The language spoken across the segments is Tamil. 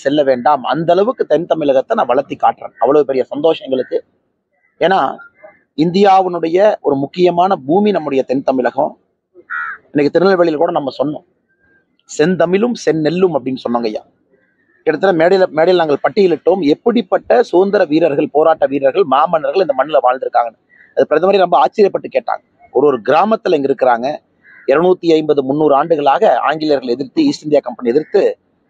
செல்ல வேண்டாம், அந்த அளவுக்கு தென் தமிழகத்தை நான் வளர்த்தி காட்டுறேன். அவ்வளவு பெரிய சந்தோஷம் எங்களுக்கு. ஏன்னா இந்தியாவினுடைய ஒரு முக்கியமான பூமி நம்முடைய தென் தமிழகம். இன்னைக்கு திருநெல்வேலியில கூட நம்ம சொன்னோம், செந்தமிழும் செந்நெல்லும் அப்படின்னு சொன்னாங்க ஐயா. கிட்டத்தட்ட மேடையில் நாங்கள் பட்டியலிட்டோம் எப்படிப்பட்ட சுதந்திர வீரர்கள், போராட்ட வீரர்கள், மாமன்னர்கள் இந்த மண்ணில் வாழ்ந்திருக்காங்க. அது பிரதமரை ரொம்ப ஆச்சரியப்பட்டு கேட்டாங்க. ஒரு கிராமத்துல இங்க இருக்கிறாங்க. 250-300 ஆண்டுகளாக ஆங்கிலேயர்கள் எதிர்த்து, ஈஸ்ட் இந்தியா கம்பெனி எதிர்த்து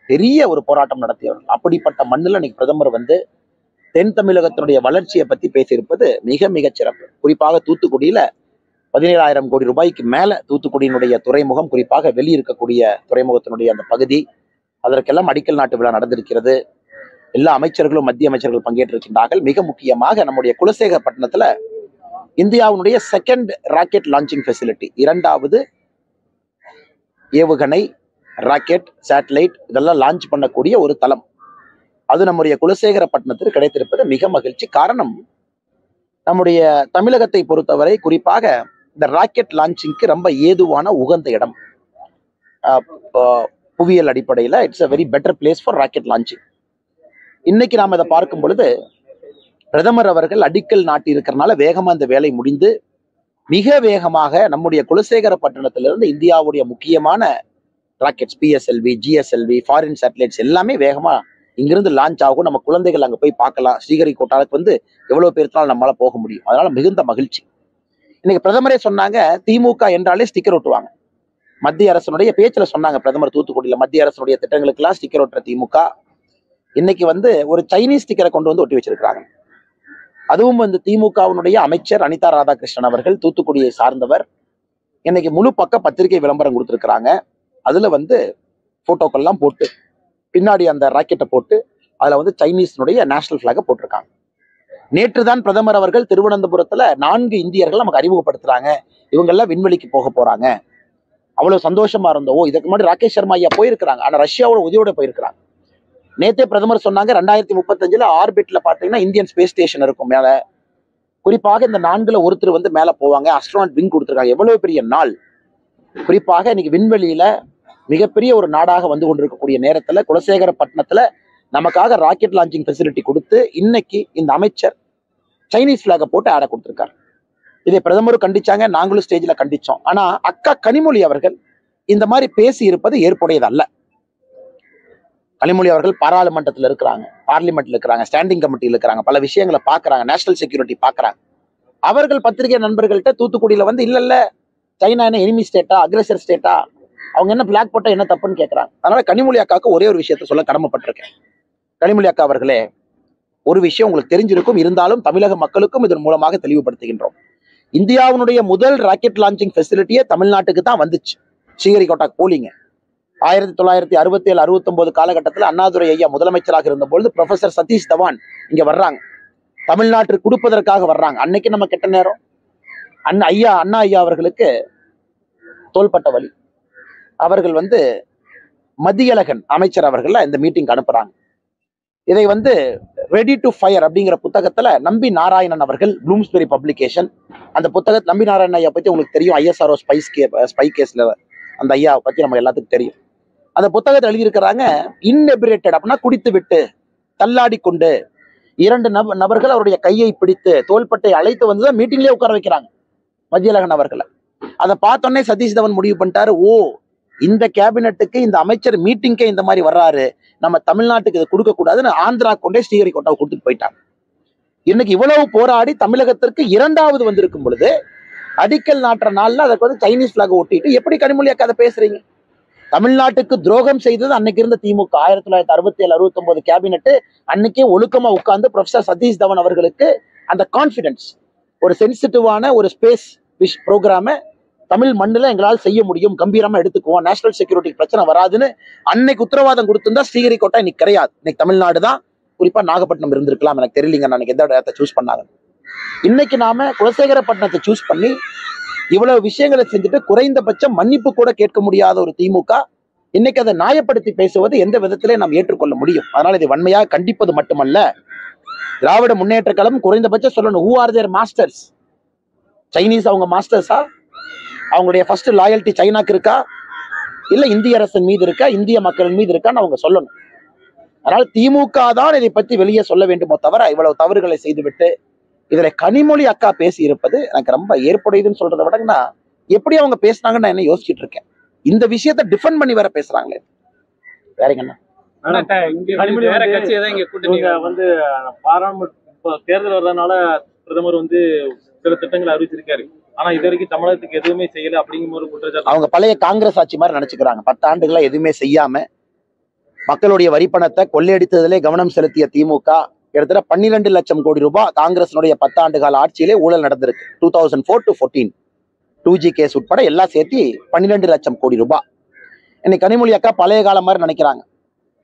பெரிய ஒரு போராட்டம் நடத்தியவர்கள். அப்படிப்பட்ட மண்ணில் இன்னைக்கு பிரதமர் வந்து தென் தமிழகத்தினுடைய வளர்ச்சியை பத்தி பேசியிருப்பது மிக மிக சிறப்பு. குறிப்பாக தூத்துக்குடியில 17,000 கோடி ரூபாய்க்கு மேல தூத்துக்குடியினுடைய துறைமுகம், குறிப்பாக வெளியிருக்கக்கூடிய துறைமுகத்தினுடைய அந்த பகுதி, அதற்கெல்லாம் அடிக்கல் நாட்டு விழா நடந்திருக்கிறது. எல்லா அமைச்சர்களும், மத்திய அமைச்சர்கள் பங்கேற்றிருக்கின்றார்கள். மிக முக்கியமாக நம்முடைய குலசேகரப்பட்டினத்துல இந்தியாவுடைய செகண்ட் ராக்கெட் லான்ச்சிங் ஃபெசிலிட்டி, 2வது ஏவுகணை, ராக்கெட், சேட்டலைட் இதெல்லாம் லான்ச் பண்ணக்கூடிய ஒரு தளம், அது நம்முடைய குலசேகரப்பட்டினத்திற்கு கிடைத்திருப்பது மிக மகிழ்ச்சி. காரணம், நம்முடைய தமிழகத்தை பொறுத்தவரை குறிப்பாக இந்த ராக்கெட் லான்ச்சிங்க்கு ரொம்ப ஏதுவான உகந்த இடம். புவியியல் அடிப்படையில் it's a very better place for rocket launching. இன்னைக்கு நாம் இதை பார்க்கும் பொழுது பிரதமர் அவர்கள் அடிக்கல் நாட்டி இருக்கிறனால வேகமா இந்த வேலை முடிந்து மிக வேகமாக நம்முடைய குலசேகரப்பட்டினத்திலிருந்து இந்தியாவுடைய முக்கியமான rockets, PSLV, GSLV, foreign satellites எல்லாமே வேகமா இங்கிருந்து லான்ச் ஆகும். நம்ம குழந்தைகள் அங்கே போய் பார்க்கலாம். ஸ்ரீஹரிகோட்டாவுக்கு வந்து எவ்வளவு பேருனாலும் நம்மளால போக முடியும். அதனால மிகுந்த மகிழ்ச்சி. இன்னைக்கு பிரதமரே சொன்னாங்க, திமுக என்றாலே ஸ்டிக்கர் ஒட்டுவாங்க. மத்திய அரசனுடைய பேச்சுல சொன்னாங்க பிரதமர் தூத்துக்குடியில, மத்திய அரசனுடைய திட்டங்களுக்கெல்லாம் ஸ்டிக்கர் ஒட்டுற திமுக இன்னைக்கு வந்து ஒரு சைனீஸ் ஸ்டிக்கரை கொண்டு வந்து ஒட்டி வச்சிருக்காங்க. அதுவும் வந்து திமுகவினுடைய அமைச்சர் அனிதா ராதாகிருஷ்ணன் அவர்கள், தூத்துக்குடியை சார்ந்தவர், இன்னைக்கு முழு பக்க பத்திரிகை விளம்பரம் கொடுத்துருக்காங்க. அதுல வந்து போட்டோக்கள்லாம் போட்டு பின்னாடி அந்த ராக்கெட்டை போட்டு அதுல வந்து சைனீஸ்னுடைய நேஷனல் பிளாக போட்டிருக்காங்க. நேற்று தான் பிரதமர் அவர்கள் திருவனந்தபுரத்துல 4 இந்தியர்கள் நமக்கு அறிமுகப்படுத்துறாங்க, இவங்கெல்லாம் விண்வெளிக்கு போக போறாங்க. அவ்வளவு சந்தோஷமா இருந்தோம். இதுக்கு முன்னாடி ராகேஷ் சர்மா ஐயா போயிருக்கிறாங்க, ஆனா ரஷ்யாவோட உதவியோட போயிருக்கிறாங்க. நேத்தே பிரதமர் சொன்னாங்க 2035 ஆர்பிட்ல பாத்தீங்கன்னா இந்தியன் ஸ்பேஸ் ஸ்டேஷன் இருக்கும் மேல. குறிப்பாக இந்த 4ல் ஒருத்தர் வந்து மேல போவாங்க. அஸ்ட்ரோனாட் விங் கொடுத்துருக்காங்க. எவ்வளவு பெரிய நாள். குறிப்பாக இன்னைக்கு விண்வெளியில மிகப்பெரிய ஒரு நாடாக வந்து கொண்டிருக்கக்கூடிய நேரத்துல குலசேகரப்பட்டினத்துல நமக்காக ராக்கெட் லான்ச்சிங் ஃபெசிலிட்டி கொடுத்து இன்னைக்கு இந்த அமைச்சர் சைனீஸ் பிளாக போட்டு ஆட கொடுத்திருக்காரு. இதை பிரதமரும் கண்டிச்சாங்க, நாங்களும் ஸ்டேஜ்ல கண்டிச்சோம். ஆனா அக்கா கனிமொழி அவர்கள் இந்த மாதிரி பேசி இருப்பது ஏற்புடையது அல்ல. கனிமொழி அவர்கள் பாராளுமன்றத்தில் இருக்கிறாங்க, பார்லிமெண்ட்ல இருக்கிறாங்க, ஸ்டாண்டிங் கமிட்டியில் இருக்கிறாங்க, பல விஷயங்களை பாக்குறாங்க, நேஷனல் செக்யூரிட்டி பாக்குறாங்க. அவர்கள் பத்திரிகை நண்பர்கள்ட்ட தூத்துக்குடியில வந்து இல்ல சைனா என்ன எனிமி ஸ்டேட்டா, அக்ரெசர் ஸ்டேட்டா, அவங்க என்ன பிளாக் போட்டா என்ன தப்புன்னு கேட்கறாங்க. அதனால கனிமொழி அக்காவுக்கு ஒரே ஒரு விஷயத்த சொல்ல கடமைப்பட்டிருக்கேன். கனிமொழி அக்கா அவர்களே, ஒரு விஷயம் உங்களுக்கு தெரிஞ்சிருக்கும், இருந்தாலும் தமிழக மக்களுக்கும் இதன் மூலமாக தெளிவுபடுத்துகின்றோம். இந்தியாவுடைய முதல் ராக்கெட் லான்ச்சிங் ஃபெசிலிட்டியே தமிழ்நாட்டுக்கு தான் வந்துச்சு. ஸ்ரீஹரிகோட்டாக்கு போலிங்க. 1967-69 காலகட்டத்தில் அண்ணாதுரை ஐயா முதலமைச்சராக இருந்தபொழுது ப்ரொஃபசர் சதீஷ் தவான் இங்க வர்றாங்க, தமிழ்நாட்டிற்கு கொடுப்பதற்காக வர்றாங்க. அன்னைக்கு நம்ம கெட்ட நேரம். அண்ணா ஐயா அவர்களுக்கு தோள்பட்ட வலி. அவர்கள் வந்து மத்தியழகன் அமைச்சர் அவர்கள் இந்த மீட்டிங் அனுப்புறாங்க. இதை வந்து ரெடி டு ஃபயர் அப்படிங்கிற புத்தகத்துல நம்பி நாராயணன் அவர்கள், ப்ளூம்ஸ்பெரி பப்ளிகேஷன், அந்த புத்தகத்தை நம்பி நாராயணன் ஐயா பத்தி உங்களுக்கு தெரியும், ISRO ஸ்பை கேஸ்ல அந்த ஐயா பத்தி நம்ம எல்லாத்துக்கும் தெரியும். அந்த புத்தகத்தை எழுதியிருக்கிறாங்க, இன்எபிரேட்டட் அப்படின்னா குடித்து விட்டு, தள்ளாடி கொண்டு 2 நபர்கள் அவருடைய கையை பிடித்து தோள்பட்டை அழைத்து வந்துதான் மீட்டிங்லேயே உட்கார வைக்கிறாங்க மத்தியழகன் அவர்களை. அதை பார்த்தோன்னே சதீஷ் தவன் முடிவு பண்ணிட்டாரு, ஓ இந்த கேபினெட்டுக்கு இந்த அமைச்சர் மீட்டிங்கே இந்த மாதிரி வர்றாரு, நம்ம தமிழ்நாட்டுக்கு இதை கொடுக்க கூடாதுன்னு ஆந்திரா கொண்டே ஸ்ரீஹரிகோட்டாவை கொடுத்துட்டு போயிட்டாங்க. இன்னைக்கு இவ்வளவு போராடி தமிழகத்திற்கு 2வது வந்திருக்கும் பொழுது அடிக்கல் நாட்டுற நாள்ல அதற்கு வந்து சைனீஸ் பிளாக் ஒட்டிட்டு எப்படி கனிமொழி அக்கா அதை பேசுறீங்க? தமிழ்நாட்டுக்கு துரோகம் செய்தது அன்னைக்கு இருந்த திமுக. 1967-69 கேபினெட் அன்னைக்கே ஒழுக்கமா உட்கார்ந்து ப்ரொஃபசர் சதீஷ் தவன் அவர்களுக்கு அந்த கான்பிடன்ஸ், ஒரு சென்சிட்டிவான ஒரு ஸ்பேஸ் ப்ரோக்ராம தமிழ் மண்ணில் எங்களால் செய்ய முடியும், கம்பீரமா எடுத்துக்குவோம், நேஷனல் செக்யூரிட்டி பிரச்சனை வராதுன்னு அன்னைக்கு உத்தரவாதம் கொடுத்திருந்தா ஸ்ரீஹரிகோட்டா இன்னைக்கு கிடையாது. இன்னைக்கு தமிழ்நாடு தான், குறிப்பா நாகப்பட்டினம் இருந்திருக்கலாம், எனக்கு தெரியலங்க நான் எந்த இடத்தை சூஸ் பண்ணாங்க. இன்னைக்கு நாம குலசேகரப்பட்டினத்தை சூஸ் பண்ணி இவ்வளவு விஷயங்களை செஞ்சுட்டு குறைந்தபட்சம் மன்னிப்பு கூட கேட்க முடியாத ஒரு திமுக இன்னைக்கு அதை நியாயப்படுத்தி பேசுவது எந்த விதத்திலே நாம் ஏற்றுக்கொள்ள முடியும்? அதனால இதை வன்மையாக கண்டிப்பது மட்டுமல்ல, திராவிட முன்னேற்ற கழகம் குறைந்தபட்சம் சொல்லணும், who are their masters? Chinese அவங்க மாஸ்டர்ஸா? அவங்களுடைய ஃபர்ஸ்ட் லாயல்ட்டி சைனாக்கு இருக்கா, இல்ல இந்திய அரசின் மீது இருக்கா, இந்திய மக்களின் மீது இருக்கான்னு அவங்க சொல்லணும். அதனால் திமுக தான் இதை பற்றி வெளியே சொல்ல வேண்டுமோ தவிர இவ்வளவு தவறுகளை செய்துவிட்டு இதுல கனிமொழி அக்கா பேசி இருப்பது எனக்கு ரொம்ப ஏற்புடையதுன்னு சொல்றதை விடங்கன்னா எப்படி அவங்க பேசுனாங்கன்னு நான் என்ன யோசிச்சுட்டு இருக்கேன். இந்த விஷயத்த டிஃபெண்ட் பண்ணி வேற பேசுறாங்களே, வேறங்கண்ணா. வந்து பாராளுமன்ற தேர்தல் வர்றதுனால பிரதமர் வந்து சில திட்டங்களை அறிவிச்சிருக்காரு. ஆனா இது வரைக்கும் தமிழகத்துக்கு எதுவுமே செய்யல அப்படிங்கிற ஒரு குற்றச்சாட்டு. அவங்க பழைய காங்கிரஸ் ஆட்சி மாதிரி நினைச்சுக்கிறாங்க. 10 ஆண்டுகளா எதுவுமே செய்யாம மக்களுடைய வரிப்பணத்தை கொள்ளையடித்ததிலே கவனம் செலுத்திய திமுக கிட்டத்தட்ட 12 லட்சம் கோடி ரூபாய் காங்கிரசினுடைய 10 ஆண்டு கால ஆட்சியிலே ஊழல் நடந்திருக்கு. 2004 to 14 2G கேஸ் உட்பட எல்லாம் சேர்த்து 12 லட்சம் கோடி ரூபாய். இன்னைக்கு கனிமொழி அக்கா பழைய காலம் மாதிரி நினைக்கிறாங்க.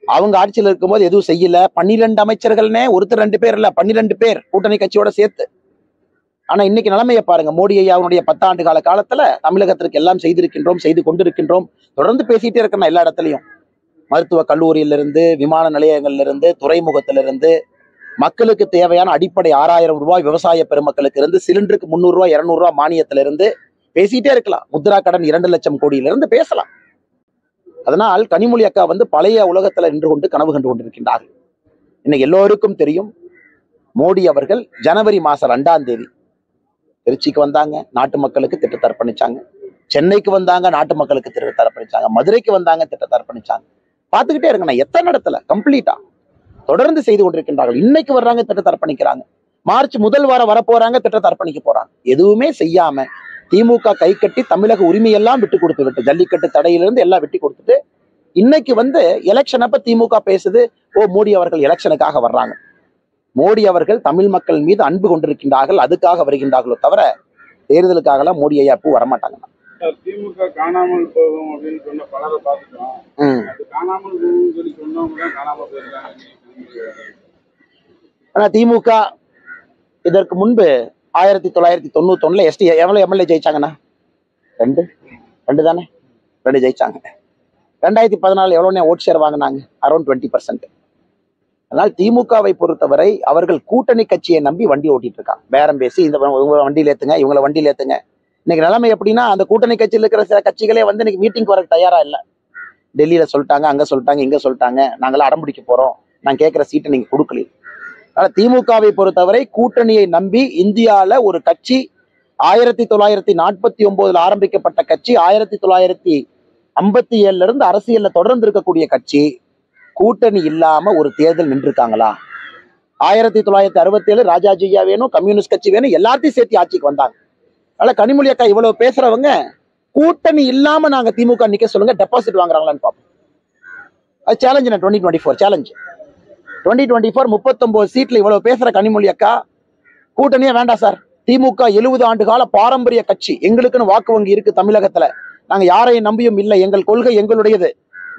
அவங்க ஆட்சியில் இருக்கும்போது எதுவும் செய்யல. 12 அமைச்சர்கள்னே ஒருத்தர் 2 பேர் இல்ல, 12 பேர் கூட்டணி கட்சியோட சேர்த்து. ஆனா இன்னைக்கு நிலைமையை பாருங்க. மோடி ஐயாவுடைய 10 ஆண்டு கால காலத்துல தமிழகத்திற்கு எல்லாம் செய்திருக்கின்றோம், செய்து கொண்டிருக்கின்றோம். தொடர்ந்து பேசிட்டே இருக்கணும். எல்லா இடத்துலையும் மருத்துவ கல்லூரியிலிருந்து, விமான நிலையங்களிலிருந்து, துறைமுகத்திலிருந்து, மக்களுக்கு தேவையான அடிப்படை 6000 ரூபாய் விவசாய பெருமக்களுக்கு இருந்து, சிலிண்டருக்கு 300 ரூபாய் 200 ரூபாய் மானியத்திலிருந்து பேசிட்டே இருக்கலாம். முத்ரா கடன் 2 லட்சம் கோடியிலிருந்து பேசலாம். அதனால் கனிமொழி அக்கா வந்து பழைய உலகத்துல நின்று கொண்டு கனவு கண்டு கொண்டிருக்கின்றார்கள். இன்னைக்கு எல்லோருக்கும் தெரியும், மோடி அவர்கள் ஜனவரி மாசம் 2ஆம் தேதி திருச்சிக்கு வந்தாங்க, நாட்டு மக்களுக்கு திட்டத்தை அர்ப்பணிச்சாங்க. சென்னைக்கு வந்தாங்க, நாட்டு மக்களுக்கு திட்டத்தை அர்ப்பணிச்சாங்க. மதுரைக்கு வந்தாங்க, திட்டத்தை அர்ப்பணிச்சாங்க. பார்த்துக்கிட்டே இருங்க, எத்தனை இடத்துல கம்ப்ளீட்டா தொடர்ந்து செய்து கொண்டிருக்கின்றார்கள். இன்னைக்கு வர்றாங்க, திட்டத்தை அர்ப்பணிக்கிறாங்க. மார்ச் முதல் வாரம் வரப்போறாங்க, திட்டத்தை அர்ப்பணிக்க போறாங்க. எதுவுமே செய்யாம திமுக கை கட்டி தமிழக உரிமையெல்லாம் விட்டு கொடுத்து விட்டு, ஜல்லிக்கட்டு தடையிலிருந்து எல்லாம் விட்டு கொடுத்துட்டு இன்னைக்கு வந்து எலெக்ஷன் அப்ப திமுக பேசுது, ஓ மோடி அவர்கள் எலெக்ஷனுக்காக வர்றாங்க. மோடி அவர்கள் தமிழ் மக்கள் மீது அன்பு கொண்டிருக்கின்றார்கள், அதுக்காக வருகின்றார்களோ தவிர தேர்தலுக்காக எல்லாம் மோடி ஐயா பூ வரமாட்டாங்க. திமுக காணாமல் போகும் அப்படின்னு சொன்ன பலரை பார்த்துட்டோம். காணாமல் போகும் சொல்லி சொன்னவங்க தான் காணாமல் போயிருக்காங்க. ஆனா திமுக இதற்கு முன்பு 1991 எஸ்டி எவ்வளவு எம்எல்ஏ ஜெயிச்சாங்கண்ணா? 2 தானே, 2 ஜெயிச்சாங்க. 2014 எவ்வளவு ஓட் ஷேர் வாங்கினாங்க? அரௌண்ட் 20%. அதனால் திமுகவை பொறுத்தவரை அவர்கள் கூட்டணி கட்சியை நம்பி வண்டி ஓட்டிட்டு இருக்காங்க. பேரம் பேசி இந்த வண்டியில் ஏத்துங்க, இவங்களை வண்டியில் ஏத்துங்க. இன்னைக்கு நிலைமை எப்படின்னா, அந்த கூட்டணி கட்சியில் இருக்கிற சில கட்சிகளே வந்து இன்னைக்கு மீட்டிங் வர தயாரா இல்லை. டெல்லியில சொல்லிட்டாங்க, அங்க சொல்லிட்டாங்க, இங்க சொல்லிட்டாங்க, நாங்களாம் அடம்பிடிக்க போறோம், நான் கேட்கிற சீட்டை நீங்க கொடுக்கல. அதனால திமுகவை பொறுத்தவரை கூட்டணியை நம்பி இந்தியால ஒரு கட்சி 1949 ஆரம்பிக்கப்பட்ட கட்சி 1957 இருந்து அரசியல்ல தொடர்ந்து இருக்கக்கூடிய கட்சி கூட்டணி இல்லாம ஒரு தேர்தல் நின்றுருக்காங்களா? 1967 ராஜாஜியா வேணும், கம்யூனிஸ்ட் கட்சி வேணும், எல்லாத்தையும் சேர்த்து ஆட்சிக்கு வந்தாங்க. அதனால கனிமொழி அக்கா இவ்வளவு பேசுறவங்க கூட்டணி இல்லாம நாங்க திமுக நிக்க சொல்லுங்க, டெபாசிட் வாங்குறாங்களான்னு பார்ப்போம். அது சேலஞ்சு. 2024 சேலஞ்சு. 2024 39 சீட்ல இவ்வளவு பேசுற கனிமொழி அக்கா கூட்டணியே வேண்டாம் சார், திமுக 70 ஆண்டு கால பாரம்பரிய கட்சி, எங்களுக்குன்னு வாக்கு வங்கி இருக்கு தமிழகத்துல, நாங்க யாரையும் நம்பியும் இல்லை, எங்கள் கொள்கை எங்களுடையது,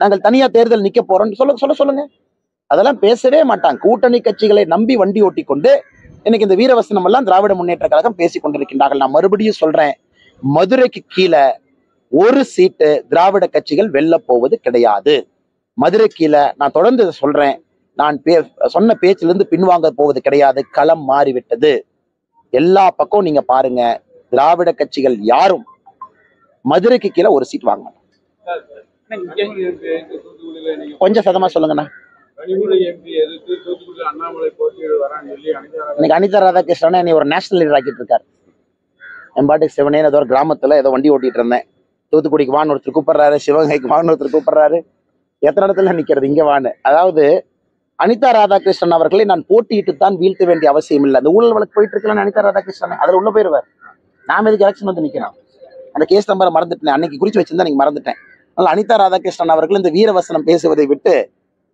நாங்கள் தனியா தேர்தல் நிக்க போறோம்னு சொல்லுங்க. அதெல்லாம் பேசவே மாட்டாங்க. கூட்டணி கட்சிகளை நம்பி வண்டி ஓட்டி கொண்டு இன்னைக்கு இந்த வீரவசனம் எல்லாம் திராவிட முன்னேற்ற கழகம் பேசிக் கொண்டிருக்கின்றார்கள். நான் மறுபடியும் சொல்றேன், மதுரைக்கு கீழே ஒரு சீட்டு திராவிட கட்சிகள் வெல்ல போவது கிடையாது. மதுரை கீழே நான் தொடர்ந்து சொல்றேன், நான் சொன்ன பேச்சிலிருந்து பின்வாங்க போவது கிடையாது. களம் மாறிவிட்டது. எல்லா பக்கம் நீங்க பாருங்க, திராவிட கட்சிகள் யாரும் மதுரைக்கு கீழே ஒரு சீட் வாங்க மாட்டாங்க. கொஞ்சம் சதமா சொல்லுங்கண்ணா. இன்னைக்கு அனிதா ராதாகிருஷ்ணன் நீ ஒரு நேஷனல் லீடர் ஆக்கிட்டு இருக்காரு. என் பாட்டுக்கு சிவனே ஏதோ ஒரு கிராமத்துல ஏதோ வண்டி ஓட்டிட்டு இருந்தேன், தூத்துக்குடிக்கு வான்னு ஒருத்தர் கூப்பிடுறாரு, சிவகங்கைக்கு வான்னு ஒருத்தர் கூப்பிடுறாரு, எத்தனை இடத்துல நிக்கிறது இங்க வான்னு. அதாவது அனிதா ராதாகிருஷ்ணன் அவர்களை நான் போட்டியிட்டு தான் வீழ்த்த வேண்டிய அவசியம் இல்லை. அந்த ஊழல் வழக்கு போயிட்டு இருக்கல அனிதா ராதாகிருஷ்ணன், அதுல உள்ள போயிருவார். நாம எதுக்கு எலெக்ஷன் வந்து நிக்கிறோம்? அந்த கேஸ் நம்பரை மறந்துட்டேன், அன்னைக்கு குறிச்சு வச்சிருந்தா நீங்க மறந்துட்டேன். அதனால அனிதா ராதாகிருஷ்ணன் அவர்கள் இந்த வீரவசனம் பேசுவதை விட்டு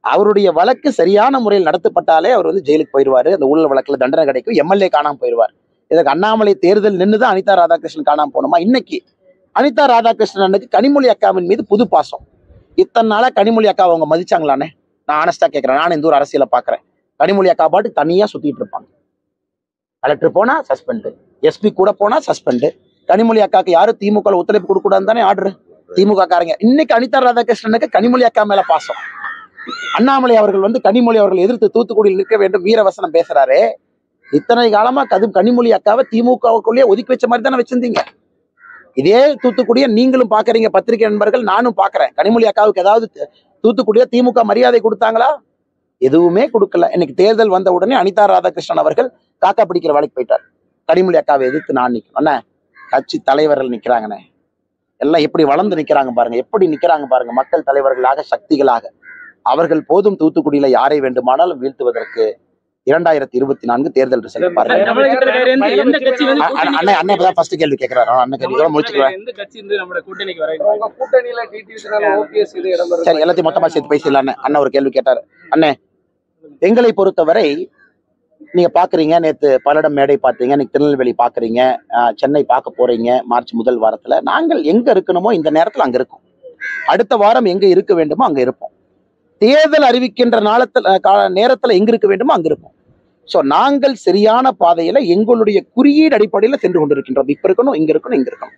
அவருடைய வழக்கு சரியான முறையில் நடத்தப்பட்டாலே அவர் வந்து ஜெயிலுக்கு போயிடுவாரு, அந்த ஊழல் வழக்குல தண்டனை கிடைக்கும், எம்எல்ஏ காணாம போயிடுவார். இதற்கு அண்ணாமலை தேர்தல் நின்றுதான் அனிதா ராதாகிருஷ்ணன் காணாம போனோமா? இன்னைக்கு அனிதா ராதாகிருஷ்ணனுக்கு கனிமொழி அக்காவின் மீது புது பாசம். இத்தனை நாளா கனிமொழி அக்கா அவங்க மதிச்சாங்களானே? நான் ஆனஸ்டா கேட்கிறேன். நான் இந்த ஒரு அரசியலை பாக்குறேன். கனிமொழி அக்கா பாட்டு தனியா சுத்திட்டு இருப்பாங்க. கலெக்டர் போனா சஸ்பெண்ட், எஸ்பி கூட போனா சஸ்பெண்ட். கனிமொழி அக்காக்கு யாரும் திமுக ஒத்துழைப்பு கொடுக்க கூடாதுன்னு தானே ஆர்டர் திமுக காரங்க. இன்னைக்கு அனிதா ராதாகிருஷ்ணனுக்கு கனிமொழி அக்கா மேல பாசம். அண்ணாமலை அவர்கள் வந்து கனிமொழி அவர்கள் எதிர்த்து தூத்துக்குடியில் நிற்க வேண்டும் வீரவசனம் பேசுறாரு. இத்தனை காலமா கனிமொழி அக்காவை திமுகவுக்குள்ளேயே ஒதுக்கி வச்ச மாதிரி தானே வச்சிருந்தீங்க. இதே தூத்துக்குடியை நீங்களும் பாக்குறீங்க, பத்திரிகை நண்பர்கள், நானும் பாக்குறேன். கனிமொழி அக்காவுக்கு ஏதாவது தூத்துக்குடியா திமுக மரியாதை கொடுத்தாங்களா? எதுவுமே கொடுக்கல. இன்னைக்கு தேர்தல் வந்த உடனே அனிதா ராதாகிருஷ்ணன் அவர்கள் காக்கா பிடிக்கிற வேலைக்கு போயிட்டார். கனிமொழி அக்காவை எதிர்த்து நான் நிற்கணும் அண்ணே, கட்சி தலைவர்கள் நிக்கிறாங்கண்ணே, எல்லாம் எப்படி வளர்ந்து நிக்கிறாங்க பாருங்க, எப்படி நிக்கிறாங்க பாருங்க, மக்கள் தலைவர்களாக சக்திகளாக. அவர்கள் போதும் தூத்துக்குடியில யாரை வேண்டுமானாலும் வீழ்த்துவதற்கு 2024 தேர்தல் ரிசல்ட் பாருங்க. அண்ணே அண்ணே இப்பதான் ஃபர்ஸ்ட் கேள்வி கேட்கிறாரு. அண்ணன் கேள்வி முடிச்சுக்கிறேன். சரி, எல்லாத்தையும் மொத்தமா சேர்த்து பேசலாம். அண்ணன் ஒரு கேள்வி கேட்டாரு. அண்ணே, எங்களை பொறுத்தவரை நீங்க பாக்குறீங்க, நேத்து பல்லடம் மேடை பார்த்தீங்க, இன்னைக்கு திருநெல்வேலி பாக்குறீங்க, சென்னை பார்க்க போறீங்க மார்ச் முதல் வாரத்துல. நாங்கள் எங்க இருக்கணுமோ இந்த நேரத்துல அங்க இருக்கும், அடுத்த வாரம் எங்க இருக்க வேண்டுமோ அங்க இருப்போம், தேர்தல் அறிவிக்கின்ற நேரத்துல எங்க இருக்க வேண்டுமோ அங்க இருப்போம். சோ நாங்கள் சரியான பாதையில எங்களுடைய குறியீடு அடிப்படையில சென்று கொண்டிருக்கின்றோம். இப்ப இருக்கணும், இங்க இருக்கணும், இங்க இருக்கணும்.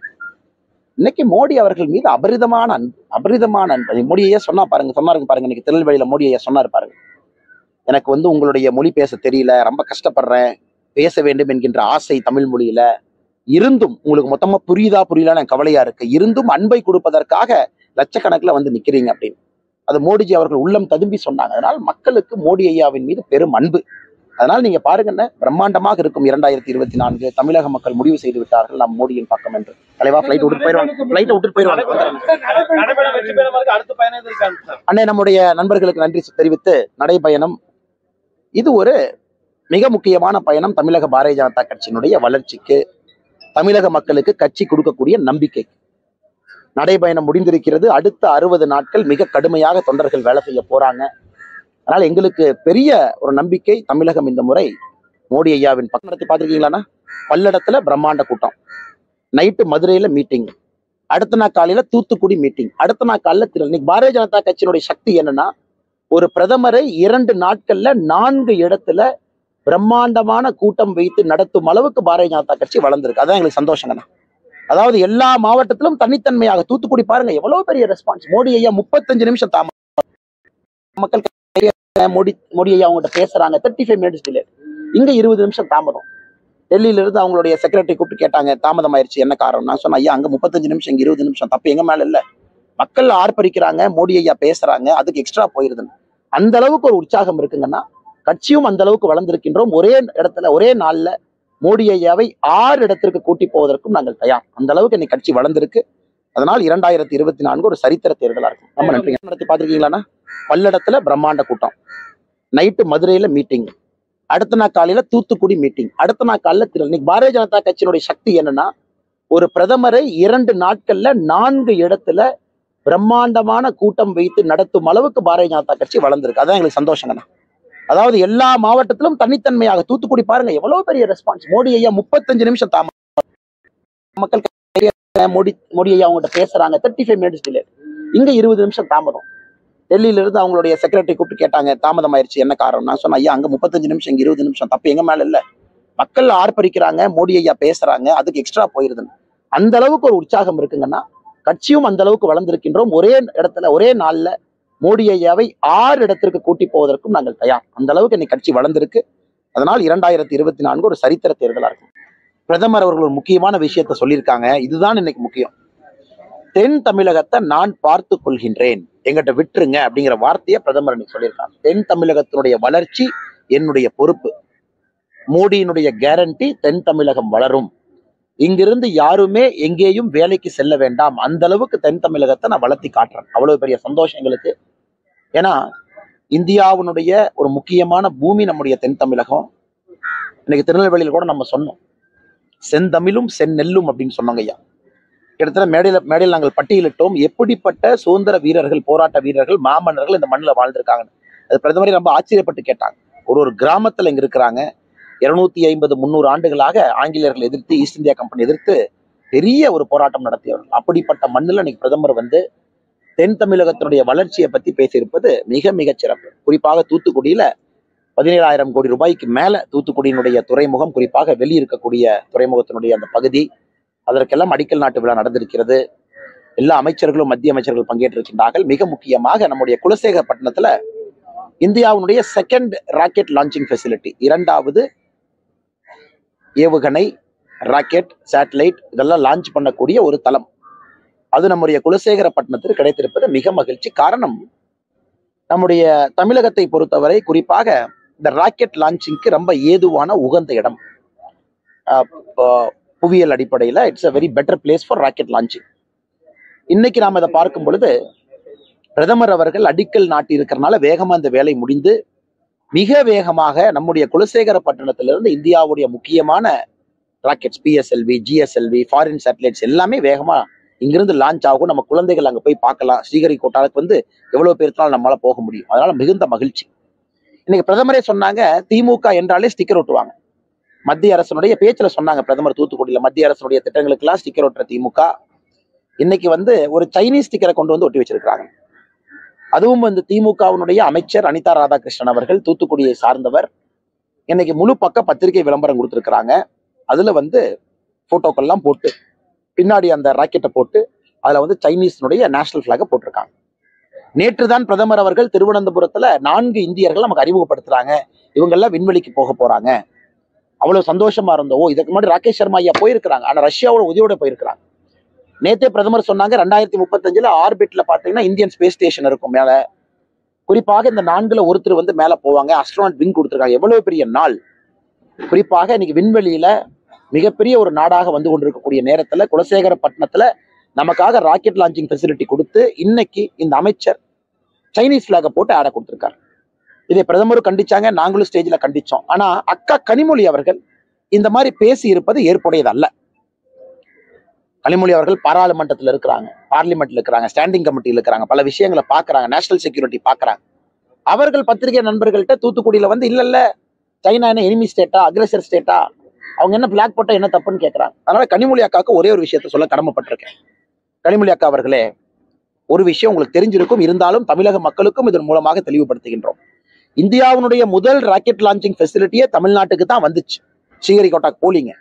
இன்னைக்கு மோடி அவர்கள் மீது அபரிதமான அன்பு. மோடி ஐயா சொன்னாருங்க பாருங்க, இன்னைக்கு திருநெல்வேலியில மோடி ஐயா சொன்னாரு பாருங்க, எனக்கு உங்களுடைய மொழி பேச தெரியல, ரொம்ப கஷ்டப்படுறேன், பேச வேண்டும் என்கின்ற ஆசை தமிழ் மொழியில இருந்தும் உங்களுக்கு மொத்தமா புரியலான்னு எனக்கு கவலையா இருக்கு, இருந்தும் அன்பை கொடுப்பதற்காக லட்சக்கணக்கில் வந்து நிக்கிறீங்க அப்படின்னு. அது மோடிஜி அவர்கள் உள்ளம் ததும்பி சொன்னாங்க. அதனால் மக்களுக்கு மோடி ஐயாவின் மீது பெரும் அன்பு. அதனால் நீங்க பாருங்க, பிரம்மாண்டமாக இருக்கும் 2024. தமிழக மக்கள் முடிவு செய்து விட்டார்கள் நாம் மோடியின் பக்கம் என்று. தலைவா ஃபிளைட் விட்டு போயிருவாங்க. அண்ணே, நம்முடைய நண்பர்களுக்கு நன்றி தெரிவித்து நடைபயணம் இது ஒரு மிக முக்கியமான பயணம். தமிழக பாரதிய ஜனதா கட்சியினுடைய வளர்ச்சிக்கு, தமிழக மக்களுக்கு கட்சி கொடுக்கக்கூடிய நம்பிக்கை. நடைபயணம் முடிந்திருக்கிறது. அடுத்த 60 நாட்கள் மிக கடுமையாக தொண்டர்கள் வேலை செய்ய போறாங்க. அதனால எங்களுக்கு பெரிய ஒரு நம்பிக்கை. தமிழகம் இந்த முறை மோடி ஐயாவின் பக்கம் நடத்தி பார்த்துருக்கீங்களாண்ணா? பல்லடத்துல பிரம்மாண்ட கூட்டம், நைட்டு மதுரையில மீட்டிங், அடுத்த நாள் காலையில தூத்துக்குடி மீட்டிங், அடுத்த நாள் காலையில இன்னைக்கு பாரதிய ஜனதா கட்சியினுடைய சக்தி என்னன்னா, ஒரு பிரதமரை 2 நாட்கள்ல 4 இடத்துல பிரம்மாண்டமான கூட்டம் வைத்து நடத்தும் அளவுக்கு பாரதிய ஜனதா கட்சி வளர்ந்திருக்கு. அதான் எங்களுக்கு சந்தோஷங்கண்ணா. அதாவது எல்லா மாவட்டத்திலும் தனித்தன்மையாக, தூத்துக்குடி பாருங்க எவ்வளவு பெரிய ரெஸ்பான்ஸ். மோடி ஐயா 35 நிமிஷம் தாமதம், மக்கள் மோடி ஐயா அவங்ககிட்ட பேசுறாங்க, 35 மினிட்ஸ் டிலே. இங்க 20 நிமிஷம் தாமதம். டெல்லியில இருந்து அவங்களுடைய செக்ரட்டரி கூப்பிட்டு கேட்டாங்க, தாமதம் ஆயிடுச்சு, என்ன காரணம்? நான் சொன்னேன், ஐயா அங்க 35 நிமிஷம், இங்க 20 நிமிஷம், தப்பு எங்க மேல இல்ல, மக்கள் ஆர்ப்பரிக்கிறாங்க, மோடி ஐயா பேசுறாங்க, அதுக்கு எக்ஸ்ட்ரா போயிருதுன்னு. அந்த அளவுக்கு ஒரு உற்சாகம் இருக்குங்கன்னா, கட்சியும் அந்த அளவுக்கு வளர்ந்திருக்கின்றோம். ஒரே இடத்துல ஒரே நாள்ல மோடி ஐயாவை 6 இடத்திற்கு கூட்டி போவதற்கும் நாங்கள் தயார். அந்த அளவுக்கு இன்னைக்கு கட்சி வளர்ந்திருக்கு. அதனால் 2024 ஒரு சரித்திர தேர்தலா இருக்கும். ரொம்ப நன்றி. நடத்தி பார்த்துருக்கீங்களாண்ணா? பல்லடத்துல பிரம்மாண்ட கூட்டம், நைட்டு மதுரையில மீட்டிங், அடுத்த நாள் காலையில தூத்துக்குடி மீட்டிங், அடுத்த நாள் காலையில இன்னைக்கு பாரதிய ஜனதா கட்சியினுடைய சக்தி என்னன்னா, ஒரு பிரதமரை 2 நாட்கள்ல 4 இடத்துல பிரம்மாண்டமான கூட்டம் வைத்து நடத்தும் அளவுக்கு பாரதிய ஜனதா கட்சி வளர்ந்திருக்கு. அதான் எங்களுக்கு சந்தோஷங்கண்ணா. அதாவது எல்லா மாவட்டத்திலும் தனித்தன்மையாக, தூத்துக்குடி பாருங்க எவ்வளவு பெரிய ரெஸ்பான்ஸ். மோடி ஐயா 35 நிமிஷம் தாமதம், மக்கள் மோடி ஐயா அவங்ககிட்ட பேசுறாங்க, 35 மினிட்ஸ் டிலே. இங்க 20 நிமிஷம் தாமதம். டெல்லியில இருந்து அவங்களுடைய செக்ரட்டரி கூப்பிட்டு கேட்டாங்க, தாமதம் ஆயிடுச்சு, என்ன காரணம்? நான் சொன்னேன், ஐயா அங்க 35 நிமிஷம், இங்க 20 நிமிஷம், தப்பு எங்க மேல இல்ல, மக்கள் ஆர்ப்பரிக்கிறாங்க, மோடி ஐயா பேசுறாங்க, அதுக்கு எக்ஸ்ட்ரா போயிருதுன்னு. அந்த அளவுக்கு ஒரு உற்சாகம் இருக்குங்கன்னா, கட்சியும் அந்த அளவுக்கு வளர்ந்திருக்கின்றோம். ஒரே இடத்துல ஒரே நாள்ல மோடி ஐயாவை 6 இடத்திற்கு கூட்டி போவதற்கும் நாங்கள் தயார். அந்த அளவுக்கு இன்னைக்கு கட்சி வளர்ந்திருக்கு. அதனால் 2024 ஒரு சரித்திர தேர்தலா இருக்கும். பிரதமர் அவர்கள் ஒரு முக்கியமான விஷயத்த சொல்லியிருக்காங்க, இதுதான் இன்னைக்கு முக்கியம். தென் தமிழகத்தை நான் பார்த்து கொள்கின்றேன், எங்கிட்ட விட்டுருங்க அப்படிங்கிற வார்த்தையை பிரதமர் இன்னைக்கு சொல்லியிருக்காங்க. தென் தமிழகத்தினுடைய வளர்ச்சி என்னுடைய பொறுப்பு, மோடியினுடைய கேரண்டி, தென் தமிழகம் வளரும், இங்கிருந்து யாருமே எங்கேயும் வேலைக்கு செல்ல வேண்டாம், அந்த அளவுக்கு தென் தமிழகத்தை நான் வளர்த்தி காட்டுறேன். அவ்வளவு பெரிய சந்தோஷம் எங்களுக்கு. ஏன்னா இந்தியாவினுடைய ஒரு முக்கியமான பூமி நம்முடைய தென் தமிழகம். இன்னைக்கு திருநெல்வேலியில் கூட நம்ம சொன்னோம், செந்தமிழும் செந்நெல்லும் அப்படின்னு சொன்னாங்க ஐயா. கிட்டத்தட்ட மேடையில் நாங்கள் பட்டியலிட்டோம், எப்படிப்பட்ட சுதந்திர வீரர்கள், போராட்ட வீரர்கள், மாமன்னர்கள் இந்த மண்ணில் வாழ்ந்திருக்காங்க. அது பிரதமரை ரொம்ப ஆச்சரியப்பட்டு கேட்டாங்க. ஒரு கிராமத்துல இங்க இருக்கிறாங்க, 250-300 ஆண்டுகளாக ஆங்கிலேயர்கள் எதிர்த்து, ஈஸ்ட் இந்தியா கம்பெனி எதிர்த்து பெரிய ஒரு போராட்டம் நடத்தியவர்கள். அப்படிப்பட்ட மண்ணில் இன்னைக்கு பிரதமர் வந்து தென் தமிழகத்தினுடைய வளர்ச்சியை பத்தி பேசியிருப்பது மிக மிக சிறப்பு. குறிப்பாக தூத்துக்குடியில 17,000 கோடி ரூபாய்க்கு மேல தூத்துக்குடியினுடைய துறைமுகம், குறிப்பாக வெளியிருக்கக்கூடிய துறைமுகத்தினுடைய அந்த பகுதி, அதற்கெல்லாம் அடிக்கல் நாட்டு விழா நடந்திருக்கிறது. எல்லா அமைச்சர்களும், மத்திய அமைச்சர்கள் பங்கேற்றிருக்கின்றார்கள். மிக முக்கியமாக நம்முடைய குலசேகரப்பட்டினத்துல இந்தியாவுடைய 2nd ராக்கெட் லான்ச்சிங் ஃபெசிலிட்டி, 2வது ஏவுகணை, ராக்கெட், சேட்டலைட் இதெல்லாம் லான்ச் பண்ணக்கூடிய ஒரு தளம், அது நம்முடைய குலசேகரப்பட்டினத்திற்கு கிடைத்திருப்பது மிக மகிழ்ச்சி. காரணம், நம்முடைய தமிழகத்தை பொறுத்தவரை குறிப்பாக இந்த ராக்கெட் லான்ச்சிங்க்கு ரொம்ப ஏதுவான உகந்த இடம். புவியியல் அடிப்படையில் it's a very better place for rocket launching. இன்னைக்கு நாம் இதை பார்க்கும் பொழுது பிரதமர் அவர்கள் அடிக்கல் நாட்டி இருக்கிறனால வேகமா இந்த வேலை முடிந்து மிக வேகமாக நம்முடைய குலசேகரப்பட்டினத்திலிருந்து இந்தியாவுடைய முக்கியமான rockets PSLV, GSLV, foreign satellites எல்லாமே வேகமா இங்கிருந்து லான்ச் ஆகும். நம்ம குழந்தைகள் அங்கே போய் பார்க்கலாம். ஸ்ரீஹரிகோட்டாவுக்கு வந்து எவ்வளவு பேருனாலும் நம்மளால போக முடியும். அதனால மிகுந்த மகிழ்ச்சி. இன்னைக்கு பிரதமரே சொன்னாங்க, திமுக என்றாலே ஸ்டிக்கர் ஒட்டுவாங்க. மத்திய அரசனுடைய பேச்சுல சொன்னாங்க பிரதமர் தூத்துக்குடியில, மத்திய அரசனுடைய திட்டங்களுக்கெல்லாம் ஸ்டிக்கர் ஒட்டுற திமுக இன்னைக்கு வந்து ஒரு சைனீஸ் ஸ்டிக்கரை கொண்டு வந்து ஒட்டி வச்சிருக்காங்க. அதுவும் வந்து திமுகவினுடைய அமைச்சர் அனிதா ராதாகிருஷ்ணன் அவர்கள் தூத்துக்குடியை சார்ந்தவர். இன்னைக்கு முழு பக்க பத்திரிகை விளம்பரம் கொடுத்துருக்காங்க. அதுல வந்து போட்டோக்கள்லாம் போட்டு பின்னாடி அந்த ராக்கெட்டை போட்டு அதுல வந்து சைனீஸ்னுடைய நேஷனல் பிளாக போட்டிருக்காங்க. நேற்று தான் பிரதமர் அவர்கள் திருவனந்தபுரத்துல 4 இந்தியர்கள் நமக்கு அறிமுகப்படுத்துறாங்க. இவங்கெல்லாம் விண்வெளிக்கு போக போறாங்க. அவ்வளவு சந்தோஷமா இருந்தோம். இதுக்கு முன்னாடி ராகேஷ் சர்மா ஐயா போயிருக்கிறாங்க. ஆனா ரஷ்யாவோட உதவியோட போயிருக்கிறாங்க. நேத்தே பிரதமர் சொன்னாங்க 2035 ஆர்பிட்ல பாத்தீங்கன்னா இந்தியன் ஸ்பேஸ் ஸ்டேஷன் இருக்கும் மேல. குறிப்பாக இந்த 4ல் ஒருத்தர் வந்து மேல போவாங்க. அஸ்ட்ரோனாட் விங் கொடுத்துருக்காங்க. எவ்வளவு பெரிய நாள். குறிப்பாக இன்னைக்கு விண்வெளியில மிகப்பெரிய ஒரு நாடாக வந்து கொண்டிருக்கக்கூடிய நேரத்துல குலசேகரப்பட்டினத்துல நமக்காக ராக்கெட் லான்ச்சிங் ஃபெசிலிட்டி கொடுத்து இன்னைக்கு இந்த அமைச்சர் சைனீஸ் பிளாக போட்டு ஆட கொடுத்திருக்காரு. இதை பிரதமரும் கண்டிச்சாங்க, நாங்களும் ஸ்டேஜ்ல கண்டிச்சோம். ஆனா அக்கா கனிமொழி அவர்கள் இந்த மாதிரி பேசி இருப்பது ஏற்புடையது அல்ல. கனிமொழி அவர்கள் பாராளுமன்றத்தில் இருக்கிறாங்க, பார்லிமெண்ட்ல இருக்கிறாங்க, ஸ்டாண்டிங் கமிட்டியில் இருக்கிறாங்க, பல விஷயங்களை பாக்குறாங்க, நேஷனல் செக்யூரிட்டி பாக்குறாங்க. அவர்கள் பத்திரிகை நண்பர்கள்ட்ட தூத்துக்குடியில வந்து இல்ல சைனா என்ன எனிமி ஸ்டேட்டா, அக்ரெசர் ஸ்டேட்டா, அவங்க என்ன பிளாக் போட்டா என்ன தப்புன்னு கேட்கறாங்க. அதனால கனிமொழி அக்காவுக்கு ஒரே ஒரு விஷயத்த சொல்ல கடமைப்பட்டிருக்கேன். கனிமொழி அக்கா அவர்களே, ஒரு விஷயம் உங்களுக்கு தெரிஞ்சிருக்கும், இருந்தாலும் தமிழக மக்களுக்கும் இதன் மூலமாக தெளிவுபடுத்துகின்றோம். இந்தியாவினுடைய முதல் ராக்கெட் லான்ச்சிங் ஃபெசிலிட்டியே தமிழ்நாட்டுக்கு தான் வந்துச்சு. ஸ்ரீஹரிகோட்டாக்கு போலிங்க.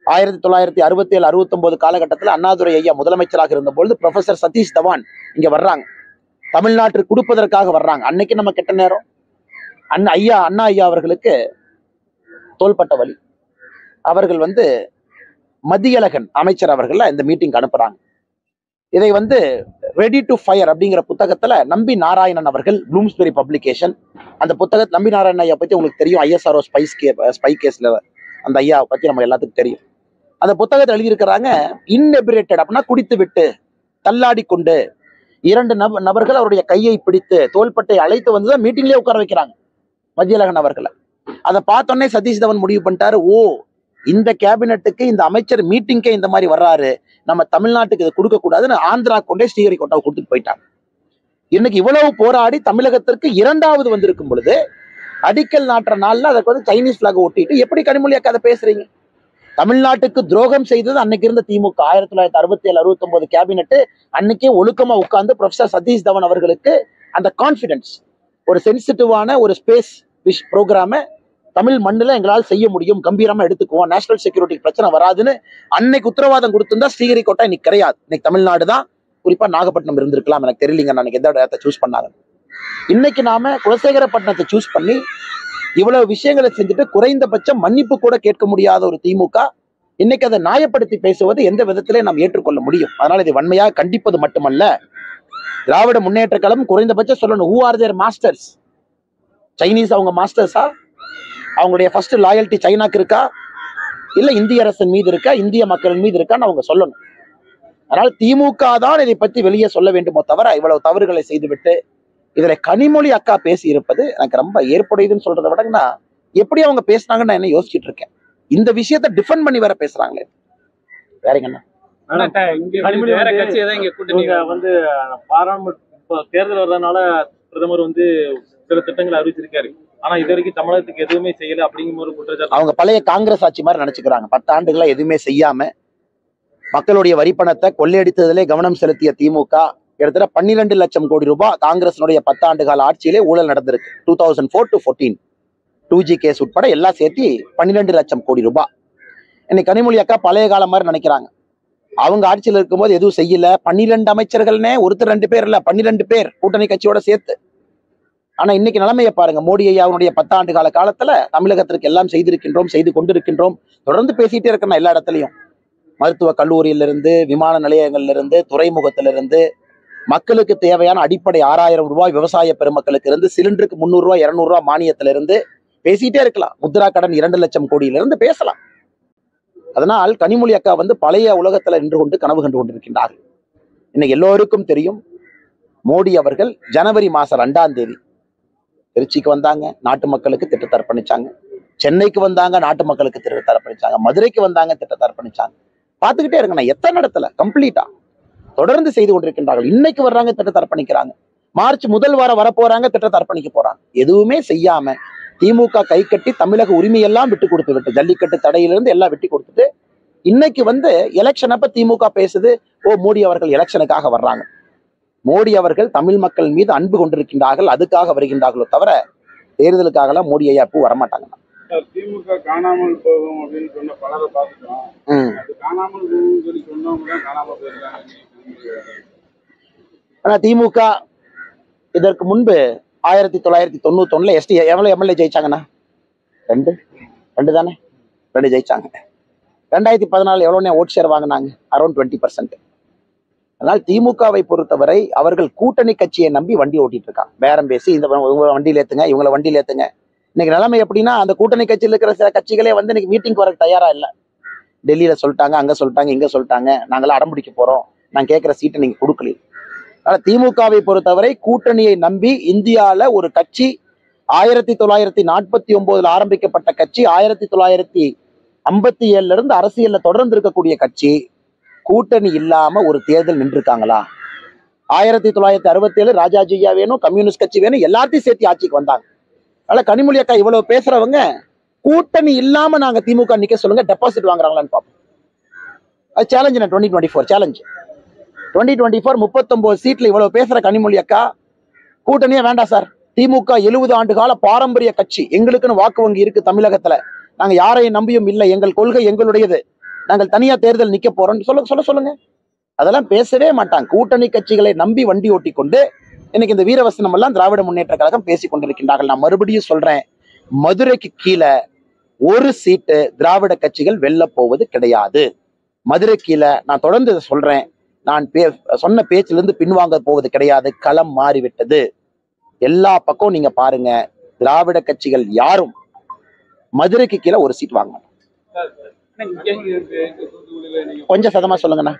1967, 69 காலகட்டத்தில் அண்ணாதுரை ஐயா முதலமைச்சராக இருந்தபொழுது ப்ரொஃபசர் சதீஷ் தவான் இங்க வர்றாங்க. தமிழ்நாட்டிற்கு கொடுப்பதற்காக வர்றாங்க. அன்னைக்கு நம்ம கெட்ட நேரம். அண்ணா ஐயா அவர்களுக்கு தோள்பட்ட வலி. அவர்கள் வந்து மத்தியழகன் அமைச்சர் அவர்கள் இந்த மீட்டிங் அனுப்புறாங்க. இதை வந்து ரெடி டு ஃபயர் அப்படிங்கிற புத்தகத்துல நம்பி நாராயணன் அவர்கள், ப்ளூம்ஸ்பெரி பப்ளிகேஷன், அந்த புத்தகத்தை நம்பி நாராயணன் ஐயா பத்தி உங்களுக்கு தெரியும். ISRO ஸ்பை கேஸ்ல அந்த ஐயா பத்தி நம்ம எல்லாத்துக்கும் தெரியும். அந்த புத்தகத்தை எழுதியிருக்கிறாங்க. இன்எபிரேட்டட் அப்படின்னா குடித்து விட்டு தள்ளாடி கொண்டு 2 நபர்கள் அவருடைய கையை பிடித்து தோள்பட்டை அழைத்து வந்துதான் மீட்டிங்லேயே உட்கார வைக்கிறாங்க மத்தியழகன் அவர்களை. அதை பார்த்தோன்னே சதீஷ் தவன் முடிவு பண்ணிட்டாரு, ஓ இந்த கேபினெட்டுக்கு இந்த அமைச்சர் மீட்டிங்கே இந்த மாதிரி வர்றாரு, நம்ம தமிழ்நாட்டுக்கு இதை கொடுக்க கூடாதுன்னு ஆந்திரா கொண்டே ஸ்ரீஹரிகோட்டாவை கொடுத்துட்டு போயிட்டாங்க. இன்னைக்கு இவ்வளவு போராடி தமிழகத்திற்கு 2வது வந்திருக்கும் பொழுது அடிக்கல் நாட்டுற நாள்ல அதற்கு வந்து சைனீஸ் பிளாக் ஒட்டிட்டு எப்படி கனிமொழி அக்கா அதை பேசுறீங்க? தமிழ்நாட்டுக்கு துரோகம் செய்தது அன்னைக்கு இருந்த திமுக. 1967, 69 கேபினெட் அன்னைக்கே ஒழுக்கமா உட்கார்ந்து ப்ரொஃபசர் சதீஷ் தவன் அவர்களுக்கு அந்த கான்பிடன்ஸ், ஒரு சென்சிட்டிவான ஒரு ஸ்பேஸ் விஷ் ப்ரோக்ராம தமிழ் மண்ணில் எங்களால் செய்ய முடியும், கம்பீரமா எடுத்துக்குவோம், நேஷனல் செக்யூரிட்டி பிரச்சனை வராதுன்னு அன்னைக்கு உத்தரவாதம் கொடுத்திருந்தா ஸ்ரீஹரிகோட்டா இன்னைக்கு கிடையாது. இன்னைக்கு தமிழ்நாடு தான், குறிப்பா நாகப்பட்டினம் இருந்திருக்கலாம். எனக்கு தெரியலீங்க நான் எந்த இடத்தை சூஸ் பண்ணாங்க. இன்னைக்கு நாம குலசேகரப்பட்டினத்தை சூஸ் பண்ணி இவ்வளவு விஷயங்களை செஞ்சுட்டு குறைந்தபட்சம் மன்னிப்பு கூட கேட்க முடியாத ஒரு திமுக இன்னைக்கு அதை நியாயப்படுத்தி பேசுவது எந்த விதத்திலே நாம் ஏற்றுக்கொள்ள முடியும்? அதனால இதை வன்மையாக கண்டிப்பது மட்டுமல்ல, திராவிட முன்னேற்ற கழகம் குறைந்தபட்சம் சொல்லணும், who are their masters? Chinese அவங்க மாஸ்டர்ஸா? அவங்களுடைய ஃபர்ஸ்ட் லாயல்ட்டி சைனாக்கு இருக்கா, இல்ல இந்திய அரசின் மீது இருக்கா, இந்திய மக்களின் மீது இருக்கான்னு அவங்க சொல்லணும். அதனால திமுக தான் இதை பத்தி வெளியே சொல்ல வேண்டுமோ தவிர இவ்வளவு தவறுகளை செய்துவிட்டு இதுல கனிமொழி அக்கா பேசி இருப்பது எனக்கு ரொம்ப ஏற்புடையதுன்னு சொல்றதை விட நான் எப்படி அவங்க பேசினாங்கன்னு நான் என்ன யோசிச்சுட்டு இருக்கேன். இந்த விஷயத்த டிஃபெண்ட் பண்ணி வேற பேசுறாங்களே, வேறங்கண்ணா. வந்து பாராளுமன்ற தேர்தல் வர்றதுனால பிரதமர் வந்து சில திட்டங்களை அறிவிச்சிருக்காரு. ஆனா இது வரைக்கும் தமிழகத்துக்கு எதுவுமே செய்யல அப்படிங்கிற ஒரு குற்றச்சாட்டு. அவங்க பழைய காங்கிரஸ் ஆட்சி மாதிரி நினைச்சுக்கிறாங்க. 10 ஆண்டுகளா எதுவுமே செய்யாம மக்களுடைய வரிப்பணத்தை கொள்ளையடித்ததிலே கவனம் செலுத்திய திமுக கிட்டத்தட்ட 12 லட்சம் கோடி ரூபாய் காங்கிரஸினுடைய 10 ஆண்டு கால ஆட்சியிலே ஊழல் நடந்திருக்கு. 2004 to 14 2G கேஸ் உட்பட எல்லாம் சேர்த்து 12 லட்சம் கோடி ரூபாய். இன்னைக்கு கனிமொழி அக்கா பழைய காலம் மாதிரி நினைக்கிறாங்க. அவங்க ஆட்சியில் இருக்கும்போது எதுவும் செய்யல. 12 அமைச்சர்கள்னே ஒருத்தர் 2 பேர் இல்ல, 12 பேர் கூட்டணி கட்சியோட சேர்த்து. ஆனா இன்னைக்கு நிலைமையை பாருங்க. மோடி ஐயாவுடைய 10 ஆண்டு கால காலத்துல தமிழகத்திற்கு எல்லாம் செய்திருக்கின்றோம், செய்து கொண்டிருக்கின்றோம், தொடர்ந்து பேசிட்டே இருக்கணும். எல்லா இடத்துலையும் மருத்துவ கல்லூரியிலிருந்து, விமான நிலையங்கள்ல இருந்து, துறைமுகத்திலிருந்து, மக்களுக்கு தேவையான அடிப்படை 6000 ரூபாய் விவசாய பெருமக்களுக்கு இருந்து சிலிண்டருக்கு 300 ரூபாய் 200 ரூபாய் மானியத்துல இருந்து பேசிட்டே இருக்கலாம். முத்ரா கடன் 2 லட்சம் கோடியிலிருந்து பேசலாம். அதனால் கனிமொழி அக்கா பழைய உலகத்துல நின்று கொண்டு கனவு கண்டு கொண்டிருக்கின்றார்கள். இன்னைக்கு எல்லோருக்கும் தெரியும், மோடி அவர்கள் ஜனவரி மாசம் 2ஆம் தேதி திருச்சிக்கு வந்தாங்க, நாட்டு மக்களுக்கு திட்டத்தை அர்ப்பணிச்சாங்க. சென்னைக்கு வந்தாங்க, நாட்டு மக்களுக்கு திட்டத்தை அர்ப்பணிச்சாங்க. மதுரைக்கு வந்தாங்க, திட்டத்தை அர்ப்பணிச்சாங்க. பார்த்துக்கிட்டே இருங்க, எத்தனை இடத்துல கம்ப்ளீட்டா தொடர்ந்து செய்து கொண்டிருக்கின்றார்கள். இன்னைக்கு வர்றாங்க, திட்டத்தை அர்ப்பணிக்கிறாங்க. மார்ச் முதல் வாரம் வரப்போறாங்க, திட்டத்தை அர்ப்பணிக்க போறாங்க. எதுவுமே செய்யாம திமுக கை கட்டி தமிழக உரிமையெல்லாம் விட்டு கொடுத்து விட்டு, ஜல்லிக்கட்டு தடையிலிருந்து எல்லாம் விட்டு கொடுத்துட்டு இன்னைக்கு எலெக்ஷன் அப்ப திமுக பேசுது, ஓ மோடி அவர்கள் எலெக்ஷனுக்காக வர்றாங்க. மோடி அவர்கள் தமிழ் மக்கள் மீது அன்பு கொண்டிருக்கின்றார்கள், அதுக்காக வருகின்றார்களோ தவிர தேர்தலுக்காக எல்லாம் மோடி ஐயா பூ வரமாட்டாங்க. திமுக காணாமல் போகும் அப்படின்னு சொன்ன பலரை பார்த்துட்டோம். அது காணாமல் போகும் சொல்லி சொன்னவங்க தான் காணாமல் போயிருக்காங்க. ஆனா திமுக இதற்கு முன்பு 1991 எஸ்டி எவ்வளவு எம்எல்ஏ ஜெயிச்சாங்கண்ணா? 2 தானே, 2 ஜெயிச்சாங்க. 2014 எவ்வளவு ஓட் ஷேர் வாங்கினாங்க? அரௌண்ட் 20%. அதனால் திமுகவை பொறுத்தவரை அவர்கள் கூட்டணி கட்சியை நம்பி வண்டி ஓட்டிட்டு இருக்காங்க. பேரம் பேசி இந்த வண்டியில் ஏத்துங்க, இவங்களை வண்டியில் ஏத்துங்க. இன்னைக்கு நிலைமை எப்படின்னா, அந்த கூட்டணி கட்சியில் இருக்கிற சில கட்சிகளே இன்னைக்கு மீட்டிங் வர தயாரா இல்லை. டெல்லியில சொல்லிட்டாங்க, அங்க சொல்லிட்டாங்க, இங்க சொல்லிட்டாங்க, நாங்களாம் அடம்பிடிக்க போறோம், நான் கேட்கிற சீட்டை நீங்க கொடுக்கல. அதனால திமுகவை பொறுத்தவரை கூட்டணியை நம்பி இந்தியால ஒரு கட்சி 1949 ஆரம்பிக்கப்பட்ட கட்சி 1957 இருந்து அரசியல்ல தொடர்ந்து இருக்கக்கூடிய கட்சி கூட்டணி இல்லாம ஒரு தேர்தல் நின்றுருக்காங்களா? 1967 ராஜாஜியா வேணும், கம்யூனிஸ்ட் கட்சி வேணும், எல்லாத்தையும் சேர்த்து ஆட்சிக்கு வந்தாங்க. அதனால கனிமொழி அக்கா இவ்வளவு பேசுறவங்க கூட்டணி இல்லாம நாங்க திமுக நிக்க சொல்லுங்க, டெபாசிட் வாங்குறாங்களான்னு பார்ப்போம். அது சேலஞ்சு. 2024 சேலஞ்சு. 2024 39 சீட்ல இவ்வளவு பேசுற கனிமொழி அக்கா கூட்டணியே வேண்டாம் சார், திமுக 70 ஆண்டு கால பாரம்பரிய கட்சி, எங்களுக்குன்னு வாக்கு வங்கி இருக்கு தமிழகத்துல, நாங்க யாரையும் நம்பியும் இல்லை, எங்கள் கொள்கை எங்களுடையது, நாங்கள் தனியா தேர்தல் நிக்க போறோம்னு சொல்லுங்க. அதெல்லாம் பேசவே மாட்டாங்க. கூட்டணி கட்சிகளை நம்பி வண்டி ஓட்டி கொண்டு இன்னைக்கு இந்த வீரவசனம் எல்லாம் திராவிட முன்னேற்ற கழகம் பேசிக் கொண்டிருக்கின்றார்கள். நான் மறுபடியும் சொல்றேன், மதுரைக்கு கீழே ஒரு சீட்டு திராவிட கட்சிகள் வெல்ல போவது கிடையாது. மதுரை கீழே நான் தொடர்ந்து சொல்றேன், நான் சொன்ன பேச்சிலிருந்து பின்வாங்க போவது கிடையாது. களம் மாறிவிட்டது. எல்லா பக்கம் நீங்க பாருங்க, திராவிட கட்சிகள் யாரும் மதுரைக்கு கீழே ஒரு சீட் வாங்க மாட்டாங்க. கொஞ்சம் சதமா சொல்லுங்கண்ணா.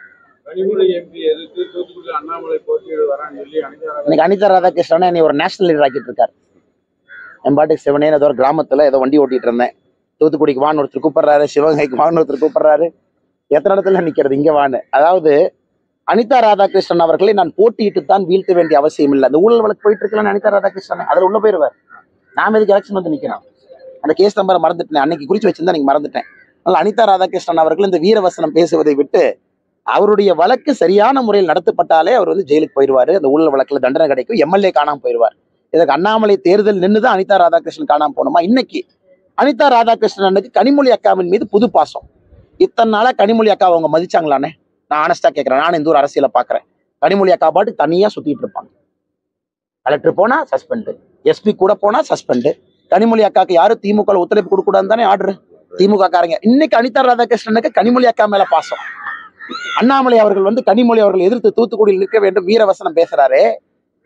இன்னைக்கு அனிதா ராதாகிருஷ்ணன் நீ ஒரு நேஷனல் லீடர் ஆக்கிட்டு இருக்காரு. என் பாட்டுக்கு சிவனே ஏதோ ஒரு கிராமத்துல ஏதோ வண்டி ஓட்டிட்டு இருந்தேன், தூத்துக்குடிக்கு வான்னு ஒருத்தர் கூப்பிடுறாரு, சிவகங்கைக்கு வான்னு ஒருத்தர் கூப்பிடுறாரு, எத்தனை இடத்துல நிக்கிறது இங்க வான்னு. அதாவது அனிதா ராதாகிருஷ்ணன் அவர்களை நான் போட்டியிட்டு தான் வீழ்த்த வேண்டிய அவசியம் இல்லை. அந்த ஊழல் வழக்கு போயிட்டு இருக்கலாம் அனிதா ராதாகிருஷ்ணன், அதுல உள்ள போயிருவார். நாம எதுக்கு எலெக்ஷன் நிக்கிறோம்? அந்த கேஸ் நம்பரை மறந்துட்டேன், அன்னைக்கு குறிச்சு வச்சிருந்தா நீங்க மறந்துட்டேன். அதனால அனிதா ராதாகிருஷ்ணன் அவர்கள் இந்த வீரவசனம் பேசுவதை விட்டு அவருடைய வழக்கு சரியான முறையில் நடத்தப்பட்டாலே அவர் ஜெயிலுக்கு போயிடுவாரு, அந்த ஊழல் வழக்குல தண்டனை கிடைக்கும், எம்எல்ஏ காணாம போயிடுவார். இதற்கு அண்ணாமலை தேர்தல் நின்றுதான் அனிதா ராதாகிருஷ்ணன் காணாம போனோமா? இன்னைக்கு அனிதா ராதாகிருஷ்ணனுக்கு கனிமொழி அக்காவின் மீது புது பாசம். இத்தனை நாளா கனிமொழி அக்கா அவங்க மதிச்சாங்களானே? நான் ஆனஸ்டா கேட்கிறேன். நான் இந்த ஒரு அரசியலை பாக்குறேன், கனிமொழி அக்கா பாட்டு தனியா சுத்திட்டு இருப்பாங்க. கலெக்டர் போனா சஸ்பெண்ட், எஸ்பி கூட போனா சஸ்பெண்ட். கனிமொழி அக்காக்கு யாரும் திமுக ஒத்துழைப்பு கொடுக்க கூடாதுன்னு தானே ஆர்டர் திமுக காரங்க. இன்னைக்கு அனிதா ராதாகிருஷ்ணனுக்கு கனிமொழி அக்கா மேல பாசம். அண்ணாமலை அவர்கள் கனிமொழி அவர்கள் எதிர்த்து தூத்துக்குடியில் நிற்க வேண்டும் வீரவசனம் பேசுறாரு.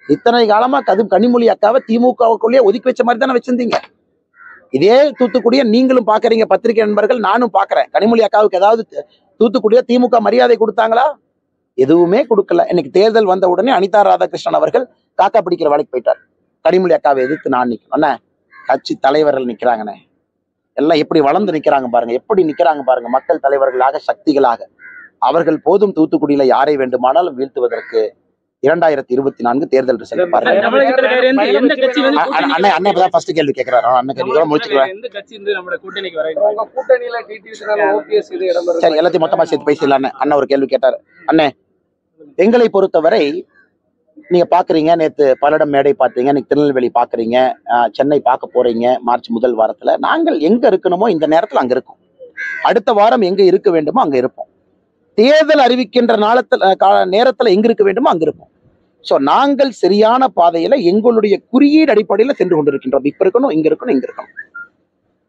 இத்தனை காலமா கனிமொழி அக்காவை திமுகவுக்குள்ளேயே ஒதுக்கி வச்ச மாதிரி தானே வச்சிருந்தீங்க. இதே தூத்துக்குடியை நீங்களும் பாக்குறீங்க, பத்திரிகை நண்பர்கள், நானும் பாக்குறேன். கனிமொழி அக்காவுக்கு ஏதாவது தூத்துக்குடிய திமுக மரியாதை கொடுத்தாங்களா? எதுவுமே கொடுக்கல. இன்னைக்கு தேர்தல் வந்த உடனே அனிதா ராதாகிருஷ்ணன் அவர்கள் காக்கா பிடிக்கிற வேலைக்கு போயிட்டார். கனிமொழி அக்காவை எதிர்த்து நான் நிக்கணும் அண்ணே, கட்சி தலைவர்கள் நிக்கிறாங்கண்ணே, எல்லாம் எப்படி வளர்ந்து நிக்கிறாங்க பாருங்க, எப்படி நிக்கிறாங்க பாருங்க, மக்கள் தலைவர்களாக, சக்திகளாக. அவர்கள் போதும் தூத்துக்குடியில யாரை வேண்டுமானாலும் வீழ்த்துவதற்கு. 2024 தேர்தல் ரிசல்ட் பாருங்க. கேள்வி கேட்கிறாரு. சரி, எல்லாத்தையும் மொத்தமா சேர்த்து பேசலாம். அண்ணா ஒரு கேள்வி கேட்டாரு. அண்ணே, எங்களை பொறுத்தவரை நீங்க பாக்குறீங்க, நேத்து பல்லடம் மேடை பாத்தீங்க, இன்னைக்கு திருநெல்வேலி பாக்குறீங்க, சென்னை பார்க்க போறீங்க மார்ச் முதல் வாரத்துல. நாங்கள் எங்க இருக்கணுமோ இந்த நேரத்துல அங்க இருக்கோம், அடுத்த வாரம் எங்க இருக்க வேண்டுமோ அங்க இருப்போம், தேர்தல் அறிவிக்கின்ற நேரத்துல எங்க இருக்க வேண்டுமோ அங்க இருப்போம். சோ நாங்கள் சரியான பாதையில எங்களுடைய குறியீடு அடிப்படையில சென்று கொண்டிருக்கின்றோம். இப்ப இருக்கணும், இங்க இருக்கணும், இங்க இருக்கணும்.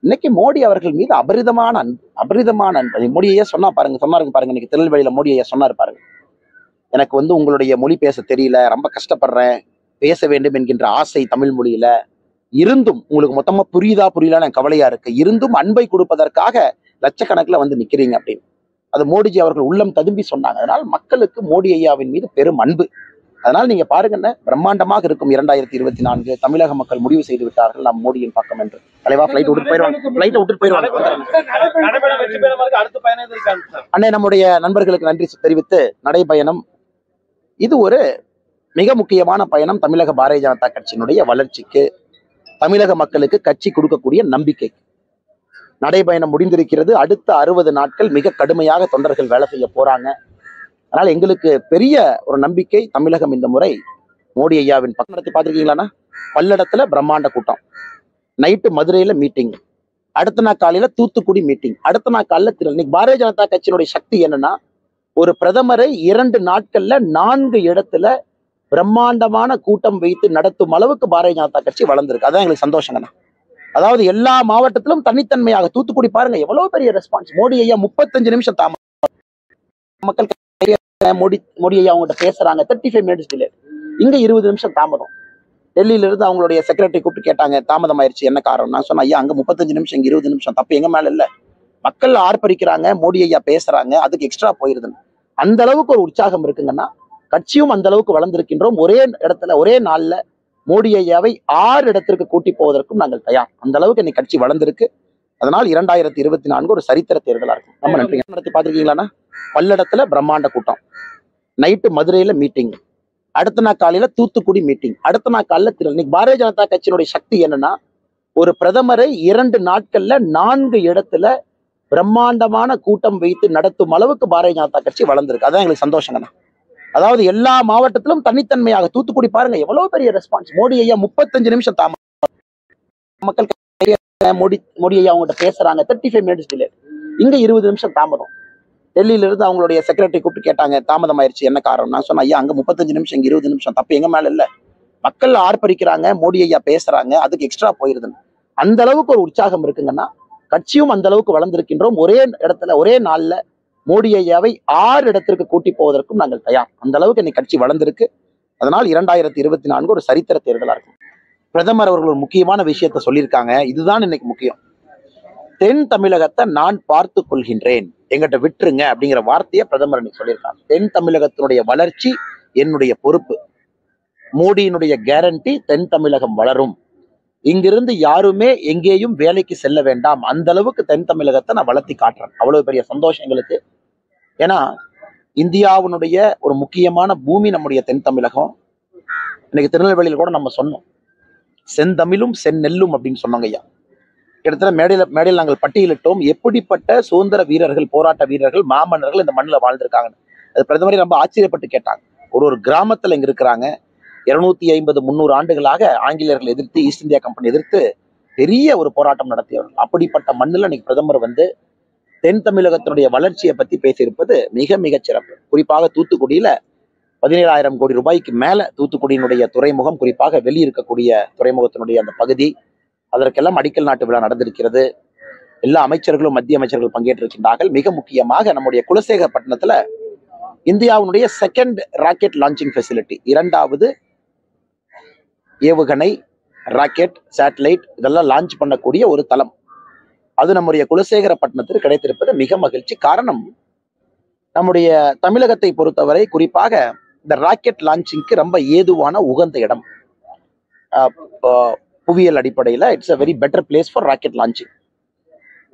இன்னைக்கு மோடி அவர்கள் மீது அபரிதமான அன்பு. மோடி ஐயா சொன்னாருங்க பாருங்க, இன்னைக்கு திருநெல்வேலியில மோடி ஐயா சொன்னாரு பாருங்க, எனக்கு வந்து உங்களுடைய மொழி பேச தெரியல, ரொம்ப கஷ்டப்படுறேன், பேச வேண்டும் என்கின்ற ஆசை தமிழ் மொழியில இருந்தும் உங்களுக்கு மொத்தமா புரியலான்னு எனக்கு கவலையா இருக்கு. இருந்தும் அன்பை கொடுப்பதற்காக லட்சக்கணக்கில் வந்து நிக்கிறீங்க அப்படின்னு. அது மோடிஜி அவர்கள் உள்ளம் ததும்பி சொன்னாங்க. அதனால் மக்களுக்கு மோடி ஐயாவின் மீது பெரும் அன்பு. அதனால் நீங்க பாருங்க, பிரம்மாண்டமாக இருக்கும் 2024 தமிழக மக்கள் முடிவு செய்து விட்டார்கள் நாம் மோடியின் பக்கம் என்று. தலைவா ஃபிளைட் விட்டு போயிடுவாங்க. அண்ணே, நம்முடைய நண்பர்களுக்கு நன்றி தெரிவித்து நடைபயணம் இது ஒரு மிக முக்கியமான பயணம். தமிழக பாரதிய ஜனதா கட்சியினுடைய வளர்ச்சிக்கு, தமிழக மக்களுக்கு கட்சி கொடுக்கக்கூடிய நம்பிக்கை. நடைபயணம் முடிந்திருக்கிறது. அடுத்த 60 நாட்கள் மிக கடுமையாக தொண்டர்கள் வேலை செய்ய போறாங்க. அதனால எங்களுக்கு பெரிய ஒரு நம்பிக்கை. தமிழகம் இந்த முறை மோடி ஐயாவின் பக்கம் நடத்தி பார்த்துருக்கீங்களாண்ணா? பல்லடத்துல பிரம்மாண்ட கூட்டம், நைட்டு மதுரையில மீட்டிங், அடுத்த நாள் காலையில தூத்துக்குடி மீட்டிங், அடுத்த நாள் காலையில இன்னைக்கு பாரதிய ஜனதா கட்சியினுடைய சக்தி என்னன்னா, ஒரு பிரதமரை 2 நாட்கள்ல 4 இடத்துல பிரம்மாண்டமான கூட்டம் வைத்து நடத்தும் அளவுக்கு பாரதிய ஜனதா கட்சி வளர்ந்திருக்கு. அதான் எங்களுக்கு சந்தோஷங்கண்ணா. அதாவது எல்லா மாவட்டத்திலும் தனித்தன்மையாக, தூத்துக்குடி பாருங்க எவ்வளவு பெரிய ரெஸ்பான்ஸ். மோடி ஐயா 35 நிமிஷம் தாமதம், மக்கள் மோடி ஐயா அவங்ககிட்ட பேசுறாங்க, 35 மினிட்ஸ் டிலே. இங்க 20 நிமிஷம் தாமதம். டெல்லியில இருந்து அவங்களுடைய செக்ரட்டரி கூப்பிட்டு கேட்டாங்க, தாமதம் ஆயிடுச்சு, என்ன காரணம்? நான் சொன்னேன், ஐயா அங்க 35 நிமிஷம், இங்க 20 நிமிஷம், தப்பு எங்க மேல இல்ல, மக்கள் ஆர்ப்பரிக்கிறாங்க, மோடி ஐயா பேசுறாங்க, அதுக்கு எக்ஸ்ட்ரா போயிருதுன்னு. அந்த அளவுக்கு ஒரு உற்சாகம் இருக்குங்கன்னா, கட்சியும் அந்த அளவுக்கு வளர்ந்திருக்கின்றோம். ஒரே இடத்துல ஒரே நாள்ல மோடி ஐயாவை 6 இடத்திற்கு கூட்டி போவதற்கும் நாங்கள் தயார். அந்த அளவுக்கு இன்னைக்கு கட்சி வளர்ந்திருக்கு. அதனால் 2024 ஒரு சரித்திர தேர்தலா இருக்கும். நம்ம நன்றி. நடத்தி பார்த்துருக்கீங்களாண்ணா? பல்லடத்துல பிரம்மாண்ட கூட்டம், நைட்டு மதுரையில மீட்டிங், அடுத்த நாள் காலையில தூத்துக்குடி மீட்டிங், அடுத்த நாள் காலையில இன்னைக்கு பாரதிய ஜனதா கட்சியினுடைய சக்தி என்னன்னா, ஒரு பிரதமரை 2 நாட்கள்ல 4 இடத்துல பிரம்மாண்டமான கூட்டம் வைத்து நடத்தும் அளவுக்கு பாரதிய ஜனதா கட்சி வளர்ந்திருக்கு. அதான் எங்களுக்கு சந்தோஷங்கண்ணா. அதாவது எல்லா மாவட்டத்திலும் தனித்தன்மையாக, தூத்துக்குடி பாருங்க எவ்வளவு பெரிய ரெஸ்பான்ஸ். மோடி ஐயா 35 நிமிஷம் தாமதம், மக்கள் மோடி ஐயா அவங்ககிட்ட பேசுறாங்க, 35 மினிட்ஸ் டிலே. இங்க 20 நிமிஷம் தாமதம். டெல்லியில இருந்து அவங்களுடைய செக்ரட்டரி கூப்பிட்டு கேட்டாங்க, தாமதம் ஆயிடுச்சு, என்ன காரணம்? நான் சொன்னேன், ஐயா அங்க 35 நிமிஷம், இங்க 20 நிமிஷம், தப்பு எங்க மேல இல்ல, மக்கள் ஆர்ப்பரிக்கிறாங்க, மோடி ஐயா பேசுறாங்க, அதுக்கு எக்ஸ்ட்ரா போயிருதுன்னு. அந்த அளவுக்கு ஒரு உற்சாகம் இருக்குங்கன்னா, கட்சியும் அந்த அளவுக்கு வளர்ந்திருக்கின்றோம். ஒரே இடத்துல ஒரே நாள்ல மோடி ஐயாவை 6 இடத்திற்கு கூட்டி போவதற்கும் நாங்கள் தயார். அந்த அளவுக்கு இன்னைக்கு கட்சி வளர்ந்திருக்கு. அதனால் 2024 ஒரு சரித்திர தேர்தலா இருக்கும். பிரதமர் அவர்கள் ஒரு முக்கியமான விஷயத்த சொல்லியிருக்காங்க. இதுதான் இன்னைக்கு முக்கியம். தென் தமிழகத்தை நான் பார்த்து கொள்கின்றேன், எங்கிட்ட விட்டுருங்க அப்படிங்கிற வார்த்தையை பிரதமர் இன்னைக்கு சொல்லியிருக்காங்க. தென் தமிழகத்தினுடைய வளர்ச்சி என்னுடைய பொறுப்பு, மோடியினுடைய கேரண்டி, தென் தமிழகம் வளரும், இங்கிருந்து யாருமே எங்கேயும் வேலைக்கு செல்ல வேண்டாம், அந்த அளவுக்கு தென் தமிழகத்தை நான் வளர்த்தி காட்டுறேன். அவ்வளவு பெரிய சந்தோஷம் எங்களுக்கு. ஏன்னா இந்தியாவினுடைய ஒரு முக்கியமான பூமி நம்முடைய தென் தமிழகம். இன்னைக்கு திருநெல்வேலியில் கூட நம்ம சொன்னோம், செந்தமிழும் செந்நெல்லும் அப்படின்னு சொன்னாங்க ஐயா. கிட்டத்தட்ட மேடையில் நாங்கள் பட்டியலிட்டோம், எப்படிப்பட்ட சுதந்திர வீரர்கள், போராட்ட வீரர்கள், மாமன்னர்கள் இந்த மண்ணில் வாழ்ந்திருக்காங்க. அது பிரதமரை ரொம்ப ஆச்சரியப்பட்டு கேட்டாங்க. ஒரு கிராமத்துல இங்க இருக்கிறாங்க, 250-300 ஆண்டுகளாக ஆங்கிலேயர்கள் எதிர்த்து, ஈஸ்ட் இந்தியா கம்பெனி எதிர்த்து பெரிய ஒரு போராட்டம் நடத்தியவர்கள். அப்படிப்பட்ட மண்ணில் இன்னைக்கு பிரதமர் வந்து தென் தமிழகத்தினுடைய வளர்ச்சியை பத்தி பேசியிருப்பது மிக மிக சிறப்பு. குறிப்பாக தூத்துக்குடியில 17,000 கோடி ரூபாய்க்கு மேல தூத்துக்குடியினுடைய துறைமுகம், குறிப்பாக வெளியிருக்கக்கூடிய துறைமுகத்தினுடைய அந்த பகுதி, அதற்கெல்லாம் அடிக்கல் நாட்டு விழா நடந்திருக்கிறது. எல்லா அமைச்சர்களும், மத்திய அமைச்சர்கள் பங்கேற்றிருக்கின்றார்கள். மிக முக்கியமாக நம்முடைய குலசேகரப்பட்டினத்துல இந்தியாவுடைய 2nd ராக்கெட் லான்ச்சிங் ஃபெசிலிட்டி, 2வது ஏவுகணை, ராக்கெட், சேட்டலைட் இதெல்லாம் லான்ச் பண்ணக்கூடிய ஒரு தளம், அது நம்முடைய குலசேகரப்பட்டினத்திற்கு கிடைத்திருப்பது மிக மகிழ்ச்சி. காரணம், நம்முடைய தமிழகத்தை பொறுத்தவரை குறிப்பாக இந்த ராக்கெட் லான்ச்சிங்க்கு ரொம்ப ஏதுவான உகந்த இடம். புவியியல் அடிப்படையில் it's a very better place for rocket launching.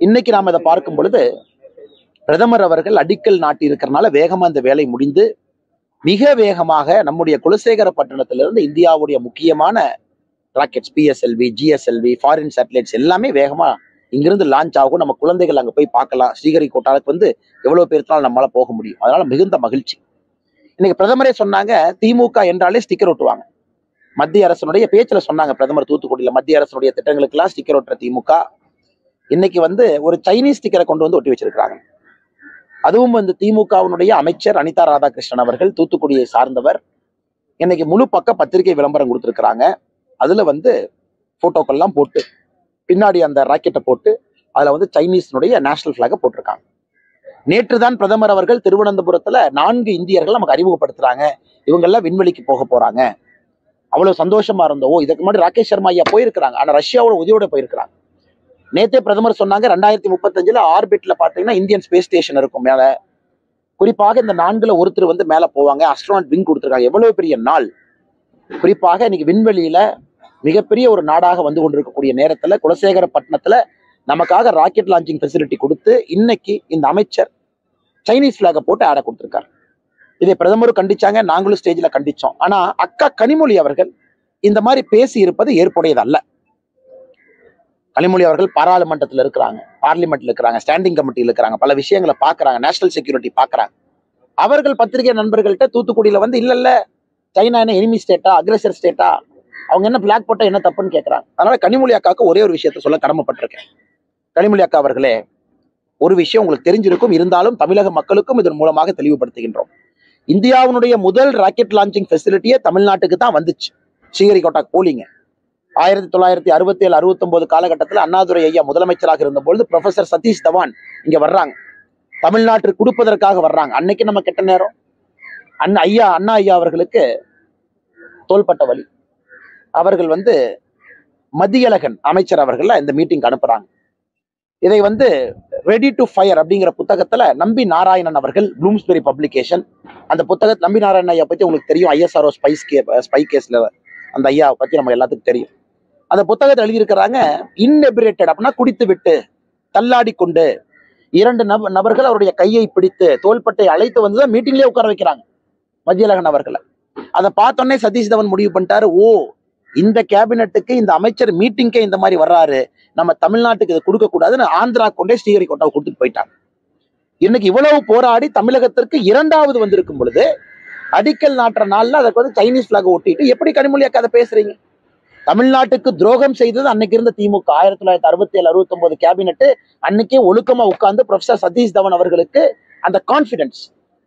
இன்னைக்கு நாம் இதை பார்க்கும் பொழுது பிரதமர் அவர்கள் அடிக்கல் நாட்டி இருக்கிறனால வேகமா இந்த வேலை முடிந்து மிக வேகமாக நம்முடைய குலசேகரப்பட்டினத்திலிருந்து இந்தியாவுடைய முக்கியமான rockets, PSLV, GSLV, foreign satellites எல்லாமே வேகமா இங்கிருந்து லான்ச் ஆகும். நம்ம குழந்தைகள் அங்கே போய் பார்க்கலாம். ஸ்ரீஹரிகோட்டாவுக்கு வந்து எவ்வளவு பேருனாலும் நம்மளால போக முடியும். அதனால மிகுந்த மகிழ்ச்சி. இன்னைக்கு பிரதமரே சொன்னாங்க, திமுக என்றாலே ஸ்டிக்கர் ஒட்டுவாங்க. மத்திய அரசனுடைய பேச்சுல சொன்னாங்க பிரதமர் தூத்துக்குடியில, மத்திய அரசனுடைய திட்டங்களுக்கெல்லாம் ஸ்டிக்கர் ஒட்டுற திமுக இன்னைக்கு வந்து ஒரு சைனீஸ் ஸ்டிக்கரை கொண்டு வந்து ஒட்டி வச்சிருக்காங்க. அதுவும் வந்து திமுகவினுடைய அமைச்சர் அனிதா ராதாகிருஷ்ணன் அவர்கள், தூத்துக்குடியை சார்ந்தவர், இன்னைக்கு முழு பக்க பத்திரிகை விளம்பரம் கொடுத்துருக்காங்க. அதுல வந்து போட்டோக்கள்லாம் போட்டு பின்னாடி அந்த ராக்கெட்டை போட்டு அதுல வந்து சைனீஸ்னுடைய நேஷனல் பிளாக போட்டிருக்காங்க. நேற்று தான் பிரதமர் அவர்கள் திருவனந்தபுரத்துல 4 இந்தியர்கள் நமக்கு அறிமுகப்படுத்துறாங்க, இவங்கெல்லாம் விண்வெளிக்கு போக போறாங்க. அவ்வளவு சந்தோஷமா இருந்தோம். இதுக்கு முன்னாடி ராகேஷ் சர்மா ஐயா போயிருக்கிறாங்க, ஆனா ரஷ்யாவோட உதவியோட போயிருக்கிறாங்க. நேத்தே பிரதமர் சொன்னாங்க 2035 ஆர்பிட்ல பாத்தீங்கன்னா இந்தியன் ஸ்பேஸ் ஸ்டேஷன் இருக்கும் மேல. குறிப்பாக இந்த 4ல ஒருத்தர் வந்து மேல போவாங்க, அஸ்ட்ரோனாட் விங் கொடுத்துருக்காங்க. எவ்வளவு பெரிய நாள்! குறிப்பாக இன்னைக்கு விண்வெளியில மிகப்பெரிய ஒரு நாடாக வந்து கொண்டிருக்கக்கூடிய நேரத்துல குலசேகரப்பட்டினத்துல நமக்காக ராக்கெட் லான்ச்சிங் ஃபெசிலிட்டி கொடுத்து இன்னைக்கு இந்த அமைச்சர் சைனீஸ் பிளாக போட்டு ஆட கொடுத்திருக்காரு. இதை பிரதமரும் கண்டிச்சாங்க, நாங்களும் ஸ்டேஜ்ல கண்டிச்சோம். ஆனா அக்கா கனிமொழி அவர்கள் இந்த மாதிரி பேசி இருப்பது ஏற்புடையது அல்ல. கனிமொழி அவர்கள் பாராளுமன்றத்தில் இருக்கிறாங்க, பார்லிமெண்ட்ல இருக்கிறாங்க, ஸ்டாண்டிங் கமிட்டியில் இருக்கிறாங்க, பல விஷயங்களை பாக்குறாங்க, நேஷனல் செக்யூரிட்டி பாக்குறாங்க. அவர்கள் பத்திரிகை நண்பர்கள்ட்ட தூத்துக்குடியில வந்து இல்ல சைனா என்ன எனிமி ஸ்டேட்டா, அக்ரெசர் ஸ்டேட்டா, அவங்க என்ன பிளாக் போட்டா என்ன தப்புன்னு கேட்கறாங்க. அதனால கனிமொழி அக்காவுக்கு ஒரே ஒரு விஷயத்த சொல்ல கடமைப்பட்டிருக்கேன். கனிமொழி அக்கா அவர்களே, ஒரு விஷயம் உங்களுக்கு தெரிஞ்சிருக்கும், இருந்தாலும் தமிழக மக்களுக்கும் இதன் மூலமாக தெளிவுபடுத்துகின்றோம். இந்தியாவினுடைய முதல் ராக்கெட் லான்ச்சிங் ஃபெசிலிட்டியே தமிழ்நாட்டுக்கு தான் வந்துச்சு. ஸ்ரீஹரிகோட்டா போலிங்க 1967 69 காலகட்டத்தில் அண்ணாதுரை ஐயா முதலமைச்சராக இருந்த பொழுது ப்ரொஃபசர் சதீஷ் தவான் இங்க வர்றாங்க, தமிழ்நாட்டிற்கு கொடுப்பதற்காக வர்றாங்க. அன்னைக்கு நம்ம கெட்ட நேரம். அண்ணா ஐயா அவர்களுக்கு தோள்பட்ட வலி. அவர்கள் வந்து மதியழகன் அமைச்சர் அவர்கள் இந்த மீட்டிங் அனுப்புறாங்க. இதை வந்து ரெடி டு ஃபயர் அப்படிங்கிற புத்தகத்துல நம்பி நாராயணன் அவர்கள், ப்ளூம்ஸ்பெரி பப்ளிகேஷன், அந்த புத்தகத்தை நம்பி நாராயணன் ஐயா பத்தி உங்களுக்கு தெரியும், ISRO ஸ்பை கேஸ்ல அந்த ஐயா பத்தி நம்ம எல்லாத்துக்கும் தெரியும். அந்த புத்தகத்தை எழுதியிருக்கிறாங்க, இன்எபிரேட்டட் அப்படின்னா குடித்து விட்டு தள்ளாடி கொண்டு 2 நபர்கள் அவருடைய கையை பிடித்து தோள்பட்டை அழைத்து வந்துதான் மீட்டிங்லேயே உட்கார வைக்கிறாங்க மதியழகன் அவர்களை. அதை பார்த்தோன்னே சதீஷ் தவன் முடிவு பண்ணிட்டாரு, ஓ இந்த கேபினட்டுக்கு இந்த அமைச்சர் மீட்டிங்கே இந்த மாதிரி வர்றாரு, நம்ம தமிழ்நாட்டுக்கு இதை கொடுக்க கூடாதுன்னு ஆந்திரா கொண்டே ஸ்ரீஹரிகோட்டாவை கொடுத்துட்டு போயிட்டாங்க. இன்னைக்கு இவ்வளவு போராடி தமிழகத்திற்கு 2வது வந்திருக்கும் பொழுது அடிக்கல் நாட்டுற நாள்ல அதற்கு வந்து சைனீஸ் பிளாக் ஒட்டிட்டு எப்படி கனிமொழி அக்கா அதை பேசுறீங்க? தமிழ்நாட்டுக்கு துரோகம் செய்தது அன்னைக்கு இருந்த திமுக. 1967 69 கேபினெட் அன்னைக்கே ஒழுக்கமா உட்கார்ந்து ப்ரொஃபசர் சதீஷ் தவன் அவர்களுக்கு அந்த கான்பிடன்ஸ்,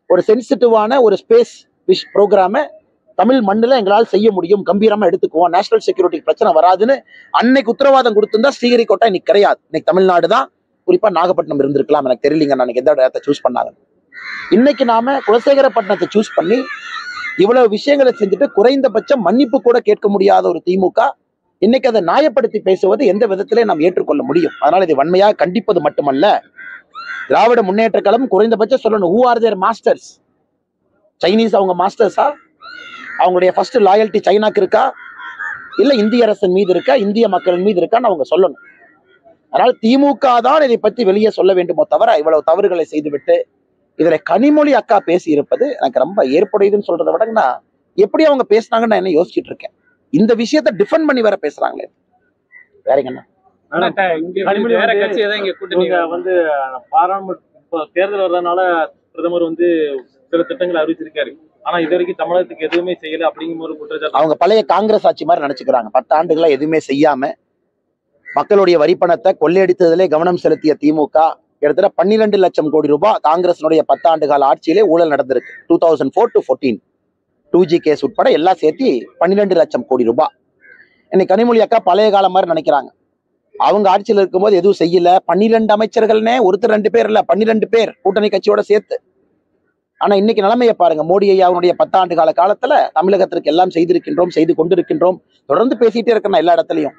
ஒரு சென்சிட்டிவான ஒரு ஸ்பேஸ் விஷ் ப்ரோக்ராம தமிழ் மண்ணில் எங்களால் செய்ய முடியும், கம்பீரமா எடுத்துக்குவோம், நேஷனல் செக்யூரிட்டி பிரச்சனை வராதுன்னு அன்னைக்கு உத்தரவாதம் கொடுத்திருந்தா ஸ்ரீஹரிகோட்டா இன்னைக்கு கிடையாது. இன்னைக்கு தமிழ்நாடு தான், குறிப்பா நாகப்பட்டினம் இருந்திருக்கலாம், எனக்கு தெரியலங்க நான் எந்த இடத்தை சூஸ் பண்ணாங்க. இன்னைக்கு நாம குலசேகரப்பட்டினத்தை சூஸ் பண்ணி இவ்வளவு விஷயங்களை செஞ்சுட்டு குறைந்தபட்சம் மன்னிப்பு கூட கேட்க முடியாத ஒரு திமுக இன்னைக்கு அதை நியாயப்படுத்தி பேசுவது எந்த விதத்திலே நாம் ஏற்றுக்கொள்ள முடியும்? அதனால இதை வன்மையாக கண்டிப்பது மட்டுமல்ல, திராவிட முன்னேற்ற கழகம் குறைந்தபட்சம் சொல்லணும், who are their masters? Chinese அவங்க மாஸ்டர்ஸா? அவங்களுடைய ஃபர்ஸ்ட் லாயல்ட்டி சைனாக்கு இருக்கா, இல்ல இந்திய அரசின் மீது இருக்கா, இந்திய மக்களின் மீது இருக்கான்னு அவங்க சொல்லணும். அதனால திமுக தான் இதை பத்தி வெளியே சொல்ல வேண்டுமோ தவிர இவ்வளவு தவறுகளை செய்துவிட்டு இதுல கனிமொழி அக்கா பேசி இருப்பது எனக்கு ரொம்ப ஏற்புடையதுன்னு சொல்றதை விடங்கன்னா, எப்படி அவங்க பேசினாங்கன்னு நான் என்ன யோசிச்சுட்டு இருக்கேன். இந்த விஷயத்த டிஃபெண்ட் பண்ணி வேற பேசுறாங்களே, வேறங்கண்ணா. வந்து பாராளுமன்ற தேர்தல் வர்றதுனால பிரதமர் வந்து சில திட்டங்களை அறிவிச்சிருக்காரு, ஆனா இது வரைக்கும் தமிழகத்துக்கு எதுவுமே செய்யல அப்படிங்கிற ஒரு குற்றச்சாட்டு. அவங்க பழைய காங்கிரஸ் ஆட்சி மாதிரி நினைச்சுக்கிறாங்க. 10 ஆண்டுகளா எதுவுமே செய்யாம மக்களுடைய வரிப்பணத்தை கொள்ளையடித்ததிலே கவனம் செலுத்திய திமுக கிட்டத்தட்ட 12 லட்சம் கோடி ரூபாய் காங்கிரஸினுடைய 10 ஆண்டு கால ஆட்சியிலே ஊழல் நடந்திருக்கு. 2004 to 14 2G கேஸ் உட்பட எல்லாம் சேர்த்து 12 லட்சம் கோடி ரூபாய். இன்னைக்கு கனிமொழி அக்கா பழைய காலம் மாதிரி நினைக்கிறாங்க. அவங்க ஆட்சியில் இருக்கும்போது எதுவும் செய்யல, 12 அமைச்சர்கள்னே, ஒருத்தர் 2 பேர் இல்ல, 12 பேர் கூட்டணி கட்சியோட சேர்த்து. ஆனா இன்னைக்கு நிலைமையை பாருங்க, மோடி ஐயாவுடைய 10 ஆண்டு கால காலத்துல தமிழகத்திற்கு எல்லாம் செய்திருக்கின்றோம், செய்து கொண்டிருக்கின்றோம், தொடர்ந்து பேசிட்டே இருக்கணும். எல்லா இடத்துலையும்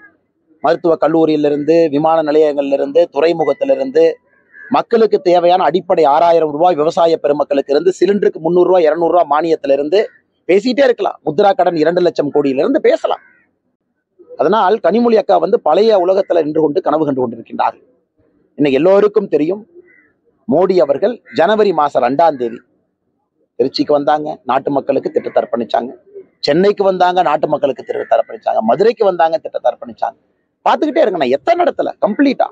மருத்துவ கல்லூரியிலிருந்து, விமான நிலையங்கள்ல இருந்து, துறைமுகத்திலிருந்து, மக்களுக்கு தேவையான அடிப்படை 6000 ரூபாய் விவசாய பெருமக்களுக்கு இருந்து, சிலிண்டருக்கு 300 ரூபாய் 200 ரூபாய் மானியத்திலிருந்து பேசிட்டே இருக்கலாம். முத்ரா கடன் 2 லட்சம் கோடியிலிருந்து பேசலாம். அதனால் கனிமொழி அக்கா வந்து பழைய உலகத்துல நின்று கொண்டு கனவு கண்டு கொண்டிருக்கின்றார். இன்னைக்கு எல்லோருக்கும் தெரியும், மோடி அவர்கள் ஜனவரி மாசம் 2ஆம் தேதி திருச்சிக்கு வந்தாங்க, நாட்டு மக்களுக்கு திட்டத்தை அர்ப்பணிச்சாங்க. சென்னைக்கு வந்தாங்க, நாட்டு மக்களுக்கு திட்டத்தை அர்ப்பணிச்சாங்க. மதுரைக்கு வந்தாங்க, திட்டத்தை அர்ப்பணிச்சாங்க. பார்த்துக்கிட்டே இருக்கணும், எத்தனை இடத்துல கம்ப்ளீட்டா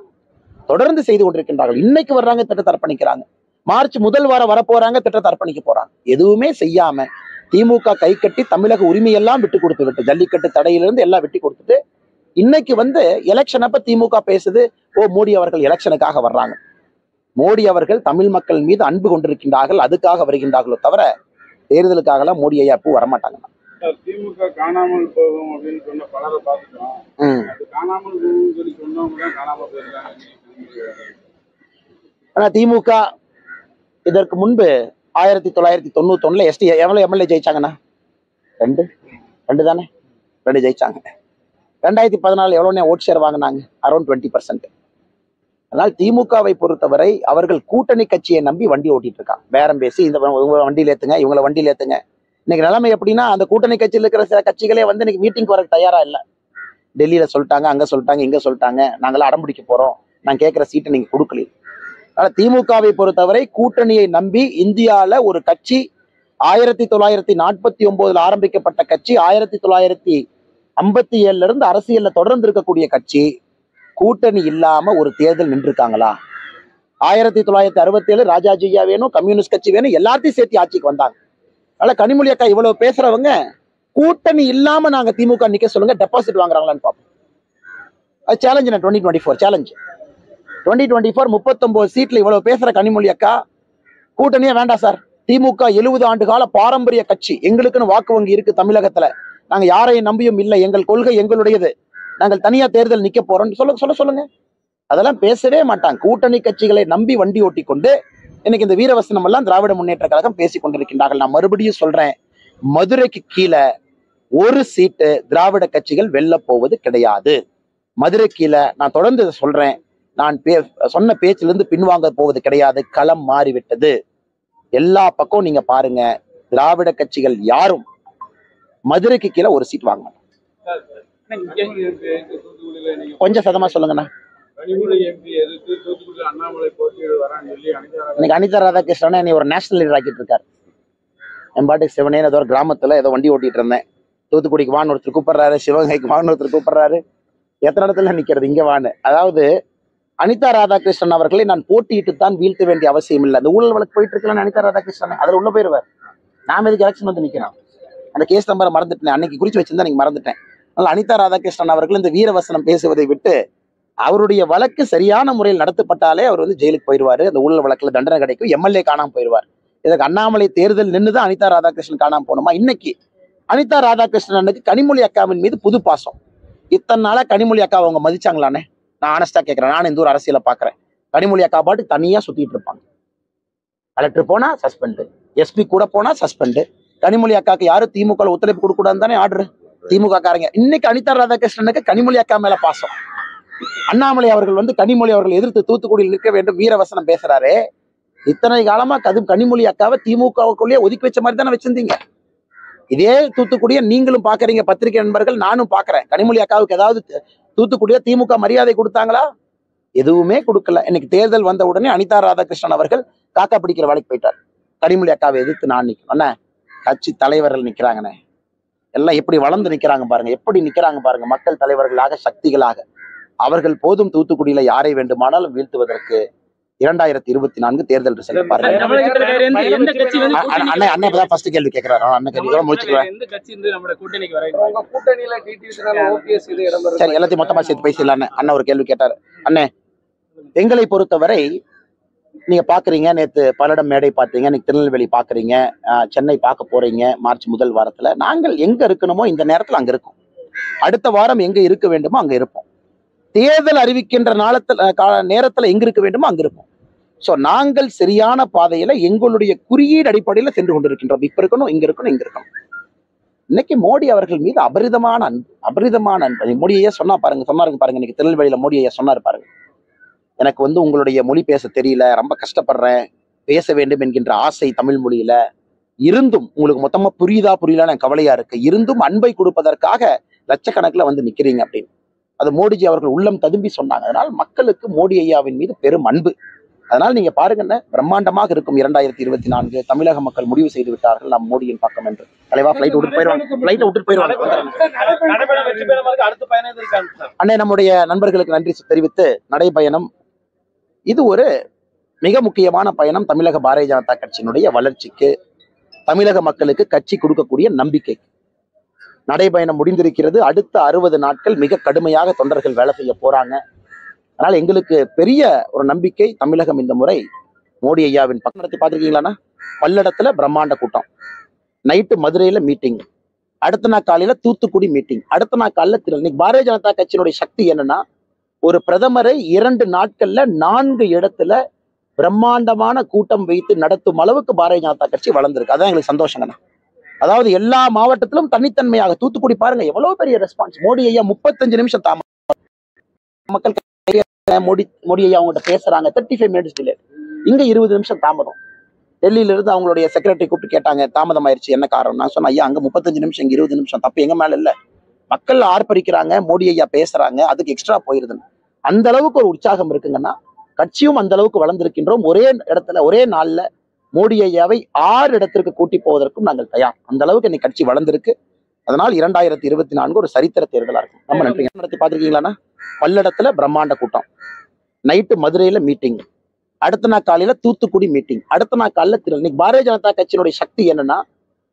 தொடர்ந்து செய்து கொண்டிருக்கின்றார்கள். இன்னைக்கு வர்றாங்க, திட்டத்தை அர்ப்பணிக்கிறாங்க. மார்ச் முதல் வாரம் வரப்போறாங்க, திட்டத்தை அர்ப்பணிக்க போறாங்க. எதுவுமே செய்யாம திமுக கை கட்டி தமிழக உரிமையெல்லாம் விட்டு கொடுத்து விட்டு, ஜல்லிக்கட்டு தடையிலிருந்து எல்லாம் விட்டு கொடுத்துட்டு இன்னைக்கு வந்து எலெக்ஷன் அப்ப திமுக பேசுது, ஓ மோடி அவர்கள் எலெக்ஷனுக்காக வர்றாங்க. மோடி அவர்கள் தமிழ் மக்கள் மீது அன்பு கொண்டிருக்கின்றார்கள், அதுக்காக வருகின்றார்களோ தவிர தேர்தலுக்காக எல்லாம் மோடி ஐயா பூ வரமாட்டாங்க. திமுக காணாமல் போகும் அப்படின்னு சொன்ன பலரை பார்த்துட்டோம். அது காணாமல் போகும் சொல்லி சொன்னவங்க தான் காணாமல் போயிருக்காங்க. ஆனா திமுக இதற்கு முன்பு 1991 எஸ்டி எவ்வளவு எம்எல்ஏ ஜெயிச்சாங்கண்ணா? ரெண்டு தானே, 2 ஜெயிச்சாங்க. 2014 எவ்வளவு ஓட் ஷேர் வாங்கினாங்க? அரௌண்ட் 20%. அதனால் திமுகவை பொறுத்தவரை அவர்கள் கூட்டணி கட்சியை நம்பி வண்டி ஓட்டிட்டு இருக்காங்க. பேரம் பேசி இந்த வண்டியில ஏத்துங்க, இவங்களை வண்டியில ஏத்துங்க. இன்னைக்கு நிலைமை எப்படின்னா, அந்த கூட்டணி கட்சியில் இருக்கிற சில கட்சிகளே வந்து இன்னைக்கு மீட்டிங் வர தயாரா இல்லை. டெல்லியில சொல்லிட்டாங்க, அங்க சொல்லிட்டாங்க, இங்க சொல்லிட்டாங்க, நாங்களாம் அடம்பிடிக்க போறோம், நான் கேட்கிற சீட்டை நீங்க கொடுக்கல. அதனால திமுகவை பொறுத்தவரை கூட்டணியை நம்பி இந்தியால ஒரு கட்சி 1949 ஆரம்பிக்கப்பட்ட கட்சி 1957 இருந்து அரசியல்ல தொடர்ந்து இருக்கக்கூடிய கட்சி கூட்டணி இல்லாம ஒரு தேர்தல் நின்றுருக்காங்களா? 1967 ராஜாஜியா வேணும், கம்யூனிஸ்ட் கட்சி வேணும், எல்லாத்தையும் சேர்த்து ஆட்சிக்கு வந்தாங்க. அதனால கனிமொழி அக்கா இவ்வளவு பேசுறவங்க கூட்டணி இல்லாம நாங்க திமுக நிக்க சொல்லுங்க, டெபாசிட் வாங்குறாங்களான்னு பார்ப்போம். அது சேலஞ்சு. 2024 சேலஞ்சு. 2024 39 சீட்ல இவ்வளவு பேசுற கனிமொழி அக்கா கூட்டணியே வேண்டாம் சார், திமுக 70 ஆண்டு கால பாரம்பரிய கட்சி, எங்களுக்குன்னு வாக்கு வங்கி இருக்கு தமிழகத்துல, நாங்க யாரையும் நம்பியும் இல்லை, எங்கள் கொள்கை எங்களுடையது, நாங்கள் தனியா தேர்தல் நிக்க போறோம்னு சொல்லுங்க. அதெல்லாம் பேசவே மாட்டாங்க. கூட்டணி கட்சிகளை நம்பி வண்டி ஓட்டி கொண்டு இன்னைக்கு இந்த வீரவசனம் எல்லாம் திராவிட முன்னேற்ற கழகம் பேசிக் கொண்டிருக்கின்றார்கள். நான் மறுபடியும் சொல்றேன், மதுரைக்கு கீழே ஒரு சீட்டு திராவிட கட்சிகள் வெல்ல போவது கிடையாது. மதுரை கீழே நான் தொடர்ந்து இதை சொல்றேன், நான் சொன்ன பேச்சிலிருந்து பின்வாங்க போவது கிடையாது. களம் மாறிவிட்டது. எல்லா பக்கம் நீங்க பாருங்க, திராவிட கட்சிகள் யாரும் மதுரைக்கு கீழே ஒரு சீட் வாங்க மாட்டாங்க. கொஞ்சம் சதமா சொல்லுங்கண்ணா. இன்னைக்கு அனிதா ராதாகிருஷ்ணன் என்னை ஒரு நேஷனல் லீடர் ஆக்கிட்டு இருக்காரு. என் பாட்டுக்கு சிவனே ஏதோ ஒரு கிராமத்துல ஏதோ வண்டி ஓட்டிட்டு இருந்தேன், தூத்துக்குடிக்கு வான்னு ஒருத்தர் கூப்பிடுறாரு, சிவகங்கைக்கு வான்னு ஒருத்தர் கூப்பிடுறாரு, எத்தனை இடத்துல நிக்கிறது இங்க வான்னு. அதாவது அனிதா ராதாகிருஷ்ணன் அவர்களை நான் போட்டியிட்டு தான் வீழ்த்த வேண்டிய அவசியம் இல்லை. அந்த ஊழல் வழக்கு போயிட்டு இருக்கலாம் அனிதா ராதாகிருஷ்ணன், அதுல உள்ள போயிருவார். நாம எதுக்கு எலெக்ஷன் வந்து நிக்கிறோம்? அந்த கேஸ் நம்பரை மறந்துட்டேன், அன்னைக்கு குறிச்சு வச்சிருந்தா நீங்க மறந்துட்டேன். அதனால அனிதா ராதாகிருஷ்ணன் அவர்கள் இந்த வீரவசனம் பேசுவதை விட்டு அவருடைய வழக்கு சரியான முறையில் நடத்தப்பட்டாலே அவர் வந்து ஜெயிலுக்கு போயிடுவாரு, அந்த ஊழல் வழக்குல தண்டனை கிடைக்கும், எம்எல்ஏ காணாம போயிடுவார். இதுக்கு அண்ணாமலை தேர்தல் நின்றுதான் அனிதா ராதாகிருஷ்ணன் காணாம போகணுமா? இன்னைக்கு அனிதா ராதாகிருஷ்ணனுக்கு கனிமொழி அக்காவின் மீது புது பாசம். இத்தனை நாளா கனிமொழி அக்காவை அவங்க மதிச்சாங்களானே? நான் ஆனஸ்டா கேட்கிறேன். நான் இந்த ஒரு அரசியலை பாக்குறேன், கனிமொழி அக்கா பாட்டு தனியா சுத்திட்டு இருப்பாங்க. கலெக்டர் போனா சஸ்பெண்ட், எஸ்பி கூட போனா சஸ்பெண்ட். கனிமொழி அக்காக்கு யாரும் திமுக ஒத்துழைப்பு கொடுக்க கூடாதுன்னு தானே ஆர்டர் திமுக காரங்க. இன்னைக்கு அனிதா ராதாகிருஷ்ணனுக்கு கனிமொழி அக்கா மேல பாசம். அண்ணாமலை அவர்கள் வந்து கனிமொழி அவர்கள் எதிர்த்து தூத்துக்குடியில் நிற்க வேண்டும் வீரவசனம் பேசுறாரு. இத்தனை காலமா கனிமொழி அக்காவை திமுகவுக்குள்ளேயே ஒதுக்கி வச்ச மாதிரி தானே வச்சிருந்தீங்க. இதே தூத்துக்குடிய நீங்களும் பாக்குறீங்க, பத்திரிகை நண்பர்கள், நானும் பாக்குறேன். கனிமொழி அக்காவுக்கு ஏதாவது தூத்துக்குடிய திமுக மரியாதை கொடுத்தாங்களா? எதுவுமே கொடுக்கல. இன்னைக்கு தேர்தல் வந்த உடனே அனிதா ராதாகிருஷ்ணன் அவர்கள் காக்கா பிடிக்கிற வேலைக்கு போயிட்டார். கனிமொழி அக்காவை எதிர்த்து நான் நிக்கணும் அண்ணா. கட்சி தலைவர்கள் நிக்கிறாங்கண்ணே, எல்லாம் எப்படி வளர்ந்து நிக்கிறாங்க பாருங்க, எப்படி நிக்கிறாங்க பாருங்க, மக்கள் தலைவர்களாக, சக்திகளாக. அவர்கள் போதும் தூத்துக்குடியில யாரை வேண்டுமானாலும் வீழ்த்துவதற்கு. 2024 தேர்தல் ரிசல்ட் பாருங்க. அண்ணன் இப்பதான் ஃபர்ஸ்ட் கேள்வி கேட்கிறாரு. அண்ணன் கேள்வி முடிச்சுக்கிறேன். சரி, எல்லாத்தையும் மொத்தமா சேர்த்து பேசலாம். அண்ணன் ஒரு கேள்வி கேட்டாரு. அண்ணே, எங்களை பொறுத்தவரை நீங்க பாக்குறீங்க, நேத்து பல்லடம் மேடை பார்த்தீங்க, இன்னைக்கு திருநெல்வேலி பாக்குறீங்க, சென்னை பார்க்க போறீங்க மார்ச் முதல் வாரத்துல. நாங்கள் எங்க இருக்கணுமோ இந்த நேரத்துல அங்க இருக்கும், அடுத்த வாரம் எங்க இருக்க வேண்டுமோ அங்க இருப்போம், தேர்தல் அறிவிக்கின்ற நேரத்துல எங்க இருக்க வேண்டுமோ அங்க இருப்போம். சோ நாங்கள் சரியான பாதையில எங்களுடைய குறியீடு அடிப்படையில சென்று கொண்டிருக்கின்றோம். இப்ப இருக்கணும், இங்க இருக்கணும், இங்க இருக்கணும். இன்னைக்கு மோடி அவர்கள் மீது அபரிதமான அன்பு. மோடியே சொன்னாருங்க பாருங்க. இன்னைக்கு திருநெல்வேலியில மோடி ஐயா சொன்னாரு பாருங்க, எனக்கு வந்து உங்களுடைய மொழி பேச தெரியல, ரொம்ப கஷ்டப்படுறேன், பேச வேண்டும் என்கின்ற ஆசை தமிழ் மொழியில இருந்தும் உங்களுக்கு மொத்தமா புரியலான்னு கவலையா இருக்கு, இருந்தும் அன்பை கொடுப்பதற்காக லட்சக்கணக்கில் வந்து நிக்கிறீங்க அப்படின்னு. அது மோடிஜி அவர்கள் உள்ளம் ததும்பி சொன்னாங்க. அதனால் மக்களுக்கு மோடி ஐயாவின் மீது பெரும் அன்பு. அதனால் நீங்க பாருங்க, பிரம்மாண்டமாக இருக்கும் 2024. தமிழக மக்கள் முடிவு செய்து விட்டார்கள் நாம் மோடியின் பக்கம் என்று. தலைவா ஃபிளைட் விட்டு போயிருவாங்க. அண்ணே, நம்முடைய நண்பர்களுக்கு நன்றி தெரிவித்து, நடைபயணம் இது ஒரு மிக முக்கியமான பயணம். தமிழக பாரதிய ஜனதா கட்சியினுடைய வளர்ச்சிக்கு, தமிழக மக்களுக்கு கட்சி கொடுக்கக்கூடிய நம்பிக்கை. நடைபயணம் முடிந்திருக்கிறது. அடுத்த 60 நாட்கள் மிக கடுமையாக தொண்டர்கள் வேலை செய்ய போறாங்க. அதனால எங்களுக்கு பெரிய ஒரு நம்பிக்கை. தமிழகம் இந்த முறை மோடி ஐயாவின் பக்கம் நடத்தி பார்த்துருக்கீங்களாண்ணா? பல்லடத்துல பிரம்மாண்ட கூட்டம், நைட்டு மதுரையில மீட்டிங், அடுத்த நாள் காலையில தூத்துக்குடி மீட்டிங், அடுத்த நாள் காலையில இன்னைக்கு பாரதிய ஜனதா கட்சியினுடைய சக்தி என்னன்னா, ஒரு பிரதமரை 2 நாட்கள்ல 4 இடத்துல பிரம்மாண்டமான கூட்டம் வைத்து நடத்தும் அளவுக்கு பாரதிய ஜனதா கட்சி வளர்ந்திருக்கு. அதான் எங்களுக்கு சந்தோஷங்கண்ணா. அதாவது எல்லா மாவட்டத்திலும் தனித்தன்மையாக தூத்துக்குடி பாருங்க எவ்வளவு பெரிய ரெஸ்பான்ஸ். மோடி ஐயா 35 நிமிஷம் மக்கள் மோடி ஐயா அவங்ககிட்ட பேசுறாங்க, 35 மினிட்ஸ் டிலே. இங்க 20 நிமிஷம் தாமதம். டெல்லியில இருந்து அவங்களுடைய செக்ரட்டரி கூப்பிட்டு கேட்டாங்க, தாமதம் ஆயிடுச்சு என்ன காரணம்? நான் சொன்னேன், ஐயா அங்க 35 நிமிஷம், இங்க 20 நிமிஷம், தப்பு எங்க மேல இல்ல. மக்கள் ஆர்ப்பரிக்கிறாங்க, மோடி ஐயா பேசுறாங்க, அதுக்கு எக்ஸ்ட்ரா போயிருதுன்னு. அந்த அளவுக்கு ஒரு உற்சாகம் இருக்குங்கன்னா, கட்சியும் அந்த அளவுக்கு வளர்ந்திருக்கின்றோம். ஒரே இடத்துல ஒரே நாள்ல மோடி ஐயாவை 6 இடத்திற்கு கூட்டி போவதற்கும் நாங்கள் தயார். அந்த அளவுக்கு இன்னைக்கு கட்சி வளர்ந்திருக்கு. அதனால் 2024 ஒரு சரித்திர தேர்தலா இருக்கும். நம்ம நன்றி. நடத்தி பார்த்திருக்கீங்களா? பல்லடத்துல பிரம்மாண்ட கூட்டம், நைட்டு மதுரையில மீட்டிங், அடுத்த நாள் காலையில தூத்துக்குடி மீட்டிங், அடுத்த நாள் காலையில இன்னைக்கு பாரதிய ஜனதா கட்சியினுடைய சக்தி என்னன்னா,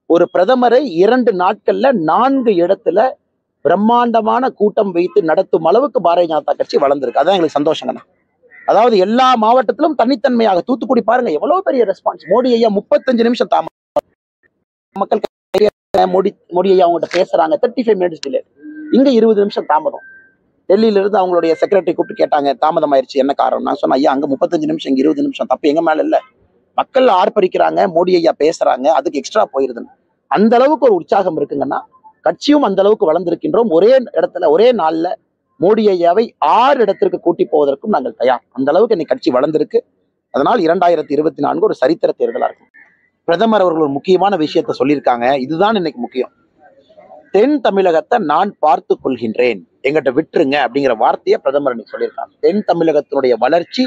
ஒரு பிரதமரை 2 நாட்கள்ல 4 இடத்துல பிரம்மாண்டமான கூட்டம் வைத்து நடத்தும் அளவுக்கு பாரதிய ஜனதா கட்சி வளர்ந்திருக்கு. அதான் எங்களுக்கு சந்தோஷங்கண்ணா. அதாவது எல்லா மாவட்டத்திலும் தனித்தன்மையாக. தூத்துக்குடி பாருங்க எவ்வளவு பெரிய ரெஸ்பான்ஸ். மோடி ஐயா 35 நிமிஷம் மக்கள் மோடி ஐயா அவங்ககிட்ட பேசுறாங்க, 35 மினிட்ஸ் டிலே. இங்க 20 நிமிஷம் தாமதம். டெல்லியில இருந்து அவங்களுடைய செக்ரட்டரி கூப்பிட்டு கேட்டாங்க, தாமதம் ஆயிடுச்சு என்ன காரணம்? நான் சொன்னேன், ஐயா அங்க 35 நிமிஷம், இங்க 20 நிமிஷம், தப்பு எங்க மேல இல்ல. மக்கள் ஆர்ப்பரிக்கிறாங்க, மோடி ஐயா பேசுறாங்க, அதுக்கு எக்ஸ்ட்ரா போயிருதுன்னு. அந்த அளவுக்கு ஒரு உற்சாகம் இருக்குங்கன்னா, கட்சியும் அந்த அளவுக்கு வளர்ந்திருக்கின்றோம். ஒரே இடத்துல ஒரே நாள்ல மோடி ஐயாவை 6 இடத்திற்கு கூட்டி போவதற்கும் நாங்கள் தயார். அந்த அளவுக்கு இன்னைக்கு கட்சி வளர்ந்திருக்கு. அதனால் 2024 ஒரு சரித்திர தேர்தலா இருக்கும். பிரதமர் அவர்கள் ஒரு முக்கியமான விஷயத்த சொல்லியிருக்காங்க. இதுதான் இன்னைக்கு முக்கியம். தென் தமிழகத்தை நான் பார்த்து கொள்கின்றேன், எங்கிட்ட விட்டுருங்க அப்படிங்கிற வார்த்தையை பிரதமர் இன்னைக்கு சொல்லியிருக்காங்க. தென் தமிழகத்தினுடைய வளர்ச்சி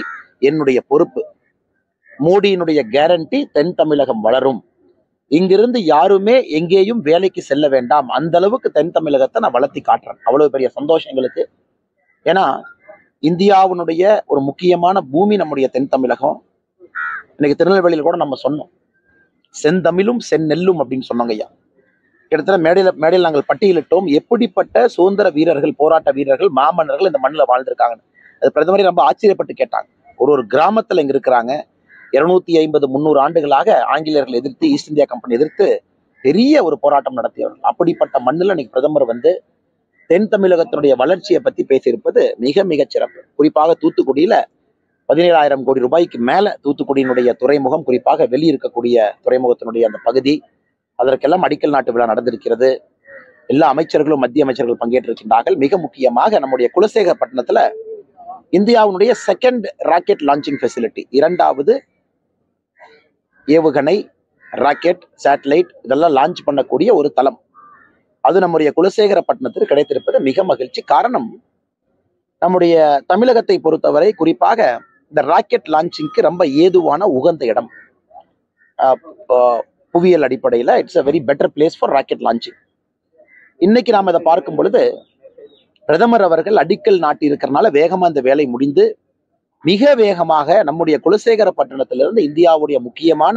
என்னுடைய பொறுப்பு. மோடியினுடைய கேரண்டி, தென் தமிழகம் வளரும். இங்கிருந்து யாருமே எங்கேயும் வேலைக்கு செல்ல வேண்டாம். அந்த அளவுக்கு தென் தமிழகத்தை நான் வளர்த்தி காட்டுறேன். அவ்வளவு பெரிய சந்தோஷம் எங்களுக்கு. ஏன்னா இந்தியாவினுடைய ஒரு முக்கியமான பூமி நம்முடைய தென் தமிழகம். இன்னைக்கு திருநெல்வேலியில் கூட நம்ம சொன்னோம், செந்தமிழும் செந்நெல்லும் அப்படின்னு சொன்னாங்க ஐயா. கிட்டத்தட்ட மேடையில் நாங்கள் பட்டியலிட்டோம், எப்படிப்பட்ட சுதந்திர வீரர்கள், போராட்ட வீரர்கள், மாமன்னர்கள் இந்த மண்ணில் வாழ்ந்திருக்காங்க. அது பிரதமரே ரொம்ப ஆச்சரியப்பட்டு கேட்டாங்க. ஒரு கிராமத்துல இங்க இருக்கிறாங்க. 250-300 ஆண்டுகளாக ஆங்கிலேயர்கள் எதிர்த்து, ஈஸ்ட் இந்தியா கம்பெனி எதிர்த்து பெரிய ஒரு போராட்டம் நடத்தியவர்கள். அப்படிப்பட்ட மண்ணில் இன்னைக்கு பிரதமர் வந்து தென் தமிழகத்தினுடைய வளர்ச்சியை பத்தி பேசியிருப்பது மிக மிக சிறப்பு. குறிப்பாக தூத்துக்குடியில 17,000 கோடி ரூபாய்க்கு மேல தூத்துக்குடியினுடைய துறைமுகம், குறிப்பாக வெளியிருக்கக்கூடிய துறைமுகத்தினுடைய அந்த பகுதி, அதற்கெல்லாம் அடிக்கல் நாட்டு விழா நடந்திருக்கிறது. எல்லா அமைச்சர்களும், மத்திய அமைச்சர்கள் பங்கேற்றிருக்கின்றார்கள். மிக முக்கியமாக நம்முடைய குலசேகரப்பட்டினத்துல இந்தியாவுடைய செகண்ட் ராக்கெட் லான்ச்சிங் ஃபெசிலிட்டி, 2வது ஏவுகணை, ராக்கெட், சேட்டலைட் இதெல்லாம் லான்ச் பண்ணக்கூடிய ஒரு தளம், அது நம்முடைய குலசேகரப்பட்டினத்திற்கு கிடைத்திருப்பது மிக மகிழ்ச்சி. காரணம், நம்முடைய தமிழகத்தை பொறுத்தவரை குறிப்பாக இந்த ராக்கெட் லான்ச்சிங்க்கு ரொம்ப ஏதுவான உகந்த இடம். புவியியல் அடிப்படையில் it's a very better place for rocket launching. இன்னைக்கு நாம் இதை பார்க்கும் பொழுது பிரதமர் அவர்கள் அடிக்கல் நாட்டி இருக்கிறனால வேகமா இந்த வேலை முடிந்து மிக வேகமாக நம்முடைய குலசேகரப்பட்டினத்திலிருந்து இந்தியாவுடைய முக்கியமான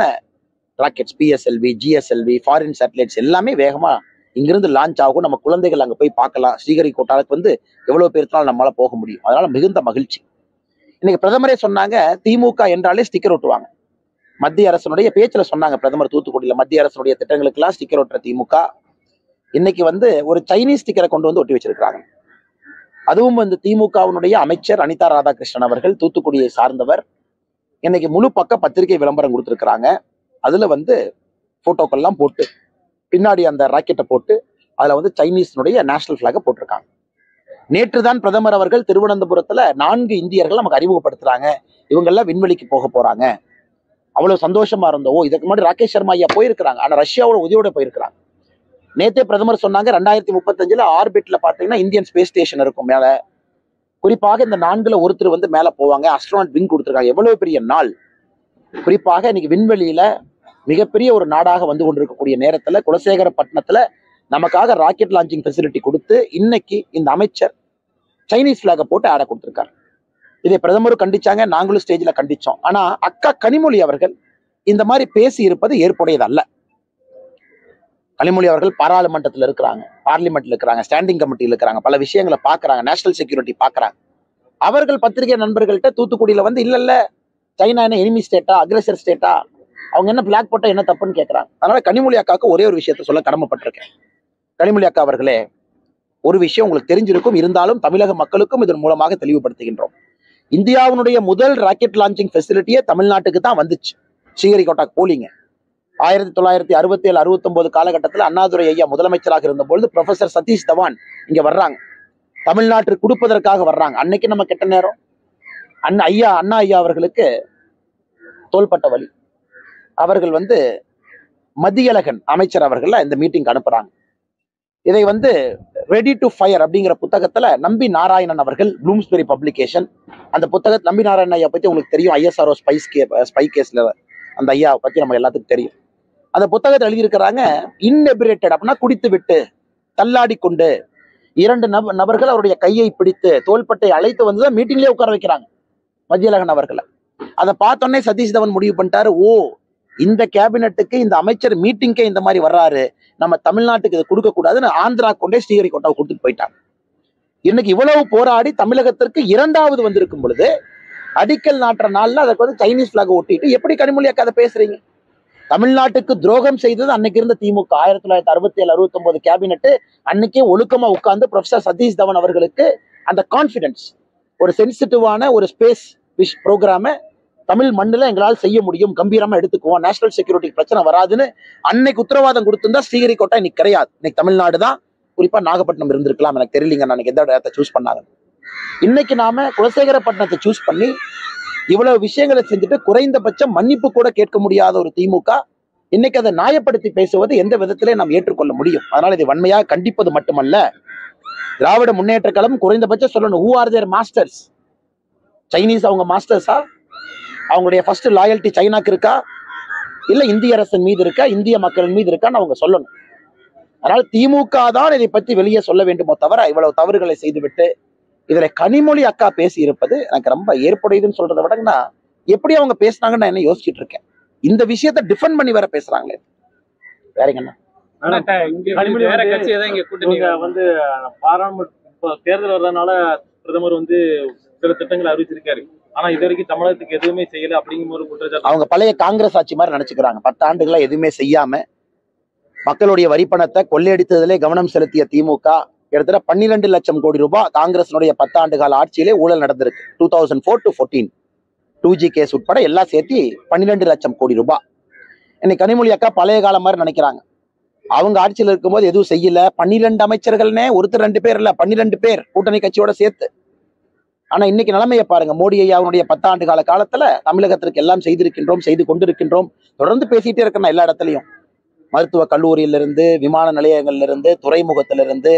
rockets, PSLV, GSLV, foreign satellites எல்லாமே வேகமா இங்கிருந்து லான்ச் ஆகும். நம்ம குழந்தைகள் அங்கே போய் பார்க்கலாம். ஸ்ரீஹரிகோட்டாவுக்கு வந்து எவ்வளவு பேருனாலும் நம்மளால போக முடியும். அதனால மிகுந்த மகிழ்ச்சி. இன்னைக்கு பிரதமரே சொன்னாங்க, திமுக என்றாலே ஸ்டிக்கர் ஒட்டுவாங்க. மத்திய அரசனுடைய பேச்சுல சொன்னாங்க பிரதமர் தூத்துக்குடியில, மத்திய அரசனுடைய திட்டங்களுக்கெல்லாம் ஸ்டிக்கர் ஒட்டுற திமுக இன்னைக்கு வந்து ஒரு சைனீஸ் ஸ்டிக்கரை கொண்டு வந்து ஒட்டி வச்சிருக்காங்க. அதுவும் வந்து திமுகவினுடைய அமைச்சர் அனிதா ராதாகிருஷ்ணன் அவர்கள், தூத்துக்குடியை சார்ந்தவர், இன்னைக்கு முழு பக்க பத்திரிகை விளம்பரம் கொடுத்திருக்கிறாங்க. அதுல வந்து போட்டோக்கள்லாம் போட்டு பின்னாடி அந்த ராக்கெட்டை போட்டு அதுல வந்து சைனீஸ்னுடைய நேஷனல் பிளாக போட்டிருக்காங்க. நேற்று தான் பிரதமர் அவர்கள் திருவனந்தபுரத்துல 4 இந்தியர்கள் நமக்கு அறிமுகப்படுத்துறாங்க, இவங்க எல்லாம் விண்வெளிக்கு போக போறாங்க. அவ்வளவு சந்தோஷமா இருந்தோம். இதுக்கு முன்னாடி ராகேஷ் சர்மா ஐயா போயிருக்கிறாங்க, ஆனா ரஷ்யாவோட உதவியோட போயிருக்கிறாங்க. நேத்தே பிரதமர் சொன்னாங்க 2035 ஆர்பிட்ல பாத்தீங்கன்னா இந்தியன் ஸ்பேஸ் ஸ்டேஷன் இருக்கும் மேல. குறிப்பாக இந்த 4ல் ஒருத்தர் வந்து மேல போவாங்க, அஸ்ட்ரோனாட் விங் கொடுத்துருக்காங்க. எவ்வளவு பெரிய நாள். குறிப்பாக இன்னைக்கு விண்வெளியில மிகப்பெரிய ஒரு நாடாக வந்து கொண்டிருக்கக்கூடிய நேரத்துல குலசேகரப்பட்டினத்துல நமக்காக ராக்கெட் லான்ச்சிங் ஃபெசிலிட்டி கொடுத்து இன்னைக்கு இந்த அமைச்சர் சைனீஸ் பிளாக போட்டு ஆட கொடுத்திருக்காரு. இதை பிரதமரும் கண்டிச்சாங்க, நாங்களும் ஸ்டேஜ்ல கண்டிச்சோம். ஆனா அக்கா கனிமொழி அவர்கள் இந்த மாதிரி பேசி இருப்பது ஏற்புடையது அல்ல. கனிமொழி அவர்கள் பாராளுமன்றத்தில் இருக்கிறாங்க, பார்லிமெண்ட்ல இருக்கிறாங்க, ஸ்டாண்டிங் கமிட்டியில் இருக்கிறாங்க, பல விஷயங்களை பாக்குறாங்க, நேஷனல் செக்யூரிட்டி பாக்குறாங்க. அவர்கள் பத்திரிகை நண்பர்கள்ட்ட தூத்துக்குடியில வந்து இல்ல சைனா என்ன எனிமி ஸ்டேட்டா, அக்ரெசர் ஸ்டேட்டா, அவங்க என்ன பிளாக் போட்டா என்ன தப்புன்னு கேட்கறாங்க. அதனால கனிமொழி அக்காவுக்கு ஒரே ஒரு விஷயத்த சொல்ல கடமைப்பட்டிருக்கேன். கனிமொழி அக்கா அவர்களே, ஒரு விஷயம் உங்களுக்கு தெரிஞ்சிருக்கும், இருந்தாலும் தமிழக மக்களுக்கும் இதன் மூலமாக தெளிவுபடுத்துகின்றோம். இந்தியாவினுடைய முதல் ராக்கெட் லான்ச்சிங் ஃபெசிலிட்டியே தமிழ்நாட்டுக்கு தான் வந்துச்சு. ஸ்ரீஹரிகோட்டா போலிங்க 1967 69 காலகட்டத்தில் அண்ணாதுரை ஐயா முதலமைச்சராக இருந்த பொழுது ப்ரொஃபசர் சதீஷ் தவான் இங்க வர்றாங்க, தமிழ்நாட்டிற்கு கொடுப்பதற்காக வர்றாங்க. அன்னைக்கு நம்ம கெட்ட நேரம். அண்ணா ஐயா அவர்களுக்கு தோள்பட்ட வலி. அவர்கள் மத்தியழகன் அமைச்சர் அவர்கள் இந்த மீட்டிங் அனுப்புறாங்க. இதை ரெடி டு ஃபயர் அப்படிங்கிற புத்தகத்துல நம்பி நாராயணன் அவர்கள், ப்ளூம்ஸ்பெரி பப்ளிகேஷன், அந்த புத்தகத்தை நம்பி நாராயணன் ஐயா பத்தி உங்களுக்கு தெரியும், ISRO ஸ்பை கேஸ்ல அந்த ஐயா பத்தி நம்ம எல்லாத்துக்கும் தெரியும். அந்த புத்தகத்தை எழுதியிருக்கிறாங்க, இன்எபிரேட்டட் அப்படின்னா குடித்து விட்டு தள்ளாடி கொண்டு 2 நபர்கள் அவருடைய கையை பிடித்து தோள்பட்டை அழைத்து வந்துதான் மீட்டிங்லேயே உட்கார வைக்கிறாங்க மத்தியழகன் அவர்களை. அதை பார்த்தோன்னே சதீஷ் தவன் முடிவு பண்ணிட்டாரு, ஓ இந்த கேபினெட்டுக்கு இந்த அமைச்சர் மீட்டிங்கே இந்த மாதிரி வர்றாரு, நம்ம தமிழ்நாட்டுக்கு இதை கொடுக்க கூடாதுன்னு ஆந்திரா கொண்டே ஸ்ரீஹரிகோட்டாவை கொடுத்துட்டு போயிட்டாங்க. இன்னைக்கு இவ்வளவு போராடி தமிழகத்திற்கு 2வது வந்திருக்கும் பொழுது அடிக்கல் நாட்டுற நாள்ல அதற்கு சைனீஸ் பிளாக் ஒட்டிட்டு எப்படி கனிமொழி அக்கா அதை பேசுறீங்க? தமிழ்நாட்டுக்கு துரோகம் செய்தது அன்னைக்கு இருந்த திமுக. 1967 69 கேபினெட் அன்னைக்கே ஒழுக்கமா உட்கார்ந்து ப்ரொஃபசர் சதீஷ் தவன் அவர்களுக்கு அந்த கான்பிடன்ஸ், ஒரு சென்சிட்டிவான ஒரு ஸ்பேஸ் ப்ரோக்ராம தமிழ் மண்ணில் எங்களால் செய்ய முடியும், கம்பீரமா எடுத்துக்குவோம், நேஷனல் செக்யூரிட்டி பிரச்சனை வராதுன்னு அன்னைக்கு உத்தரவாதம் கொடுத்திருந்தா ஸ்ரீஹரிகோட்டா இன்னைக்கு கிடையாது. இன்னைக்கு தமிழ்நாடு தான், குறிப்பா நாகப்பட்டினம் இருந்திருக்கலாம், எனக்கு தெரியலங்க நான் எந்த இடத்தை சூஸ் பண்ணாங்க. இன்னைக்கு நாம குலசேகரப்பட்டினத்தை சூஸ் பண்ணி இவ்வளவு விஷயங்களை செஞ்சுட்டு குறைந்தபட்சம் மன்னிப்பு கூட கேட்க முடியாத ஒரு திமுக இன்னைக்கு அதை நியாயப்படுத்தி பேசுவது எந்த விதத்திலே நாம் ஏற்றுக்கொள்ள முடியும்? அதனால இதை வன்மையாக கண்டிப்பது மட்டுமல்ல, திராவிட முன்னேற்ற கழகம் குறைந்தபட்சம் சொல்லணும், who are their masters? Chinese அவங்க மாஸ்டர்ஸா? அவங்களுடைய ஃபர்ஸ்ட் லாயல்ட்டி சைனாக்கு இருக்கா, இல்ல இந்திய அரசின் மீது இருக்கா, இந்திய மக்களின் மீது இருக்கான்னு அவங்க சொல்லணும். அதனால திமுக தான் இதை பற்றி வெளியே சொல்ல வேண்டுமோ தவிர இவ்வளவு தவறுகளை செய்துவிட்டு இதுல கனிமொழி அக்கா பேசி இருப்பது எனக்கு ரொம்ப ஏற்புடையதுன்னு சொல்றதை விடங்கன்னா, எப்படி அவங்க பேசினாங்கன்னு நான் என்ன யோசிச்சுட்டு இருக்கேன். இந்த விஷயத்த டிஃபெண்ட் பண்ணி வேற பேசுறாங்களே, வேறங்கண்ணா. பாராளுமன்ற தேர்தல் வர்றதுனால பிரதமர் சில திட்டங்களை அறிவிச்சிருக்காரு, ஆனா இது வரைக்கும் தமிழகத்துக்கு எதுவுமே செய்யல அப்படிங்கிற ஒரு குற்றச்சாட்டு. அவங்க பழைய காங்கிரஸ் ஆட்சி மாதிரி நினைச்சுக்கிறாங்க. 10 ஆண்டுகளா எதுவுமே செய்யாம மக்களுடைய வரிப்பணத்தை கொள்ளையடித்ததிலே கவனம் செலுத்திய திமுக கிட்டத்தட்ட 12 லட்சம் கோடி ரூபாய் காங்கிரஸினுடைய 10 ஆண்டு கால ஆட்சியிலே ஊழல் நடந்திருக்கு. 2004 to 14 2G கேஸ் உட்பட எல்லாம் சேர்த்து 12 லட்சம் கோடி ரூபாய். இன்னைக்கு கனிமொழி அக்கா பழைய காலம் மாதிரி நினைக்கிறாங்க. அவங்க ஆட்சியில் இருக்கும்போது எதுவும் செய்யல, 12 அமைச்சர்கள்னே ஒருத்தர் 2 பேர் இல்ல, 12 பேர் கூட்டணி கட்சியோட சேர்த்து. ஆனா இன்னைக்கு நிலைமையை பாருங்க, மோடி ஐயாவுடைய 10 ஆண்டு கால காலத்துல தமிழகத்திற்கு எல்லாம் செய்திருக்கின்றோம், செய்து கொண்டிருக்கின்றோம், தொடர்ந்து பேசிட்டே இருக்கணும். எல்லா இடத்துலையும் மருத்துவ கல்லூரியிலிருந்து, விமான நிலையங்களிலிருந்து, துறைமுகத்திலிருந்து,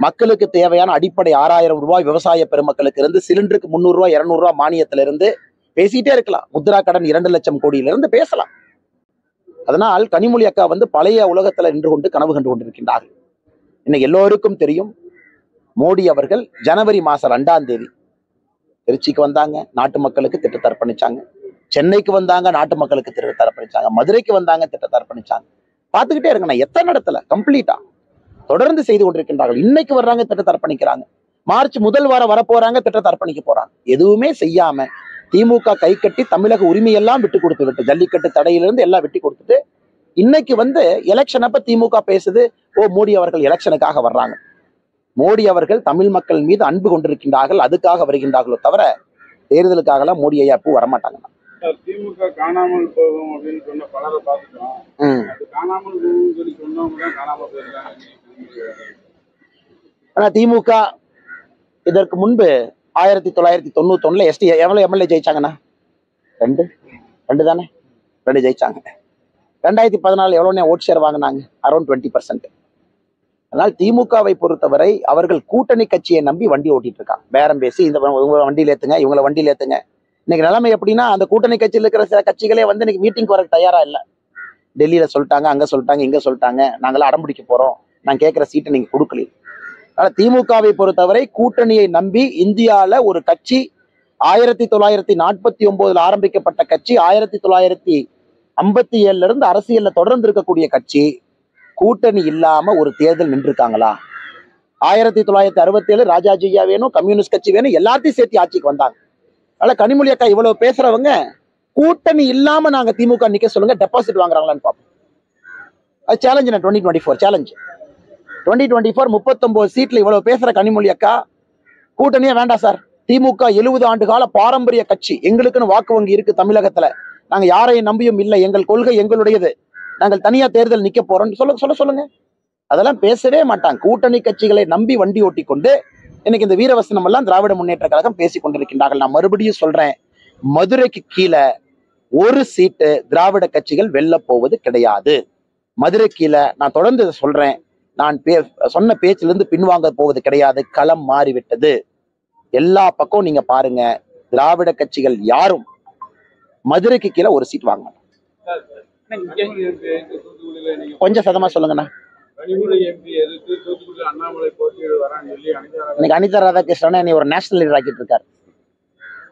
மக்களுக்கு தேவையான அடிப்படை 6000 ரூபாய் விவசாய பெருமக்களுக்கு இருந்து, சிலிண்டருக்கு 300 ரூபாய் 200 ரூபாய் மானியத்திலிருந்து பேசிட்டே இருக்கலாம். முத்ரா கடன் 2 லட்சம் கோடியிலிருந்து பேசலாம். அதனால் கனிமொழி அக்கா பழைய உலகத்துல நின்று கொண்டு கனவு கண்டு கொண்டிருக்கின்றார்கள். இன்னைக்கு எல்லோருக்கும் தெரியும், மோடி அவர்கள் ஜனவரி மாசம் 2ஆம் தேதி திருச்சிக்கு வந்தாங்க, நாட்டு மக்களுக்கு திட்டத்தை அர்ப்பணிச்சாங்க. சென்னைக்கு வந்தாங்க, நாட்டு மக்களுக்கு திட்டத்தை அர்ப்பணிச்சாங்க. மதுரைக்கு வந்தாங்க, திட்டத்தை அர்ப்பணிச்சாங்க. பார்த்துக்கிட்டே இருக்கணும், எத்தனை இடத்துல கம்ப்ளீட்டா தொடர்ந்து செய்து கொண்டிருக்கின்றார்கள். இன்னைக்கு வர்றாங்க, திட்டத்தை அர்ப்பணிக்கிறாங்க. மார்ச் முதல் வாரம் வரப்போறாங்க, திட்டத்தை அர்ப்பணிக்க போறாங்க. எதுவுமே செய்யாம திமுக கை கட்டி தமிழக உரிமையெல்லாம் விட்டு கொடுத்து விட்டு, ஜல்லிக்கட்டு தடையிலிருந்து எல்லாம் விட்டு கொடுத்துட்டு இன்னைக்கு எலெக்ஷன் அப்ப திமுக பேசுது, ஓ மோடி அவர்கள் எலெக்ஷனுக்காக வர்றாங்க. மோடி அவர்கள் தமிழ் மக்கள் மீது அன்பு கொண்டிருக்கின்றார்கள், அதுக்காக வருகின்றார்களோ தவிர தேர்தலுக்காக எல்லாம் மோடி ஐயா பூ வரமாட்டாங்க. திமுக காணாமல் போகும் அப்படின்னு சொன்ன பலரை பார்த்துட்டோம். அது காணாமல் போகும் சொல்லி சொன்னவங்க தான் காணாமல் போயிருக்காங்க. ஆனா திமுக இதற்கு முன்பு 1991 எஸ்டி எவ்வளவு எம்எல்ஏ ஜெயிச்சாங்கண்ணா? 2 தானே, 2 ஜெயிச்சாங்க. 2014 எவ்வளவு ஓட் ஷேர் வாங்கினாங்க? அரௌண்ட் 20%. அதனால் திமுகவை பொறுத்தவரை அவர்கள் கூட்டணி கட்சியை நம்பி வண்டி ஓட்டிட்டு இருக்காங்க. பேரம் பேசி இந்த வண்டியில் ஏத்துங்க, இவங்களை வண்டியில் ஏத்துங்க. இன்னைக்கு நிலைமை எப்படின்னா, அந்த கூட்டணி கட்சியில் இருக்கிற சில கட்சிகளே இன்னைக்கு மீட்டிங் வர தயாரா இல்லை. டெல்லியில சொல்லிட்டாங்க, அங்க சொல்லிட்டாங்க, இங்க சொல்லிட்டாங்க, நாங்களாம் அடம்பிடிக்க போறோம், நான் கேட்கிற சீட்டை நீங்க கொடுக்கல. அதனால திமுகவை பொறுத்தவரை கூட்டணியை நம்பி இந்தியால ஒரு கட்சி 1949 ஆரம்பிக்கப்பட்ட கட்சி 1957 இருந்து அரசியல்ல தொடர்ந்து இருக்கக்கூடிய கட்சி கூட்டணி இல்லாம ஒரு தேர்தல் நின்றுருக்காங்களா? 1967 ராஜாஜியா வேணும், கம்யூனிஸ்ட் கட்சி வேணும், எல்லாத்தையும் சேர்த்து ஆட்சிக்கு வந்தாங்க. அதனால கனிமொழி அக்கா இவ்வளவு பேசுறவங்க கூட்டணி இல்லாம நாங்க திமுக நிக்க சொல்லுங்க, டெபாசிட் வாங்குறாங்களான்னு பார்ப்போம். அது சேலஞ்சு. 2024 சேலஞ்சு. 2024 39 சீட்ல இவ்வளவு பேசுற கனிமொழி அக்கா கூட்டணியே வேண்டாம் சார், திமுக 70 ஆண்டு கால பாரம்பரிய கட்சி, எங்களுக்குன்னு வாக்கு வங்கி இருக்கு தமிழகத்துல, நாங்க யாரையும் நம்பியும் இல்லை, எங்கள் கொள்கை எங்களுடையது, நாங்கள் தனியா தேர்தல் நிக்க போறோம்னு சொல்லுங்க. அதெல்லாம் பேசவே மாட்டாங்க. கூட்டணி கட்சிகளை நம்பி வண்டி ஓட்டி கொண்டு இன்னைக்கு இந்த வீரவசனம் எல்லாம் திராவிட முன்னேற்ற கழகம் பேசிக் கொண்டிருக்கின்றார்கள். நான் மறுபடியும் சொல்றேன், மதுரைக்கு கீழே ஒரு சீட்டு திராவிட கட்சிகள் வெல்ல போவது கிடையாது. மதுரை கீழே நான் தொடர்ந்து சொல்றேன், நான் சொன்ன பேச்சிலிருந்து பின்வாங்க போவது கிடையாது. களம் மாறிவிட்டது. எல்லா பக்கம் நீங்க பாருங்க, திராவிட கட்சிகள் யாரும் மதுரைக்கு கீழே ஒரு சீட் வாங்க மாட்டாங்க. கொஞ்சம் சதமா சொல்லுங்கண்ணா. இன்னைக்கு அனிதா ராதாகிருஷ்ணன் என்னை ஒரு நேஷனல் லீடர் ஆக்கிட்டு இருக்காரு.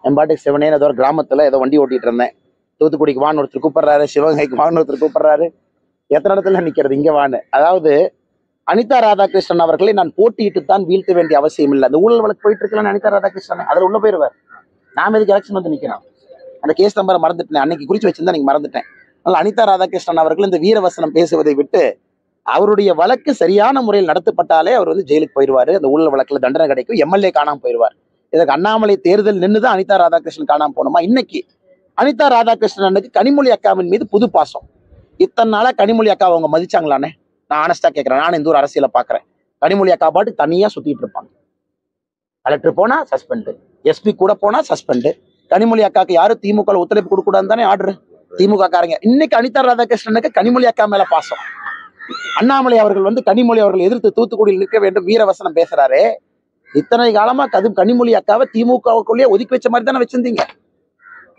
என் பாட்டுக்கு சிவனே ஏதோ ஒரு கிராமத்துல ஏதோ வண்டி ஓட்டிட்டு இருந்தேன். தூத்துக்குடிக்கு வான்னு ஒருத்தர் கூப்பிடுறாரு, சிவகங்கைக்கு வான்னு ஒருத்தர் கூப்பிடுறாரு, எத்தனை இடத்துல நிக்கிறது இங்க வான்னு. அதாவது அனிதா ராதாகிருஷ்ணன் அவர்களை நான் போட்டியிட்டு தான் வீழ்த்த வேண்டிய அவசியம் இல்லை. அந்த ஊழல் வழக்கு போயிட்டு இருக்கலாம் அனிதா ராதாகிருஷ்ணன், அதுல உள்ள போயிருவார். நாம எதுக்கு எலெக்ஷன் வந்து நிக்கிறோம்? அந்த கேஸ் நம்பரை மறந்துட்டேன், அன்னைக்கு குறிச்சு வச்சிருந்தா நீங்க மறந்துட்டேன். அதனால அனிதா ராதாகிருஷ்ணன் அவர்கள் இந்த வீரவசனம் பேசுவதை விட்டு அவருடைய வழக்கு சரியான முறையில் நடத்தப்பட்டாலே அவர் வந்து ஜெயிலுக்கு போயிடுவாரு. அந்த ஊழல் வழக்குல தண்டனை கிடைக்கும், எம்எல்ஏ காணாம போயிடுவார். இதுக்கு அண்ணாமலை தேர்தல் நின்றுதான் அனிதா ராதாகிருஷ்ணன் காணாம போகணுமா? இன்னைக்கு அனிதா ராதாகிருஷ்ணனுக்கு கனிமொழி அக்காவின் மீது புது பாசம். இத்தனை நாளா கனிமொழி அக்காவை அவங்க மதிச்சாங்களானே? நான் ஆனஸ்டா கேட்கிறேன். நான் இந்த ஒரு அரசியலை பாக்குறேன். கனிமொழி அக்கா பாட்டு தனியா சுத்திட்டு இருப்பாங்க. கலெக்டர் போனா சஸ்பெண்ட், எஸ்பி கூட போனா சஸ்பெண்ட். கனிமொழி அக்காக்கு யாரும் திமுக ஒத்துழைப்பு கொடுக்க கூடாதுன்னு தானே ஆர்டர் திமுக காரங்க. இன்னைக்கு அனிதா ராதாகிருஷ்ணனுக்கு கனிமொழி அக்கா மேல பாசம். அண்ணாமலை அவர்கள் வந்து கனிமொழி அவர்கள் எதிர்த்து தூத்துக்குடியில் நிற்க வேண்டும் வீரவசனம் பேசுறாரு. இத்தனை காலமா கனிமொழி அக்காவை திமுகவுக்குள்ளேயே ஒதுக்கி வச்ச மாதிரி தானே வச்சிருந்தீங்க.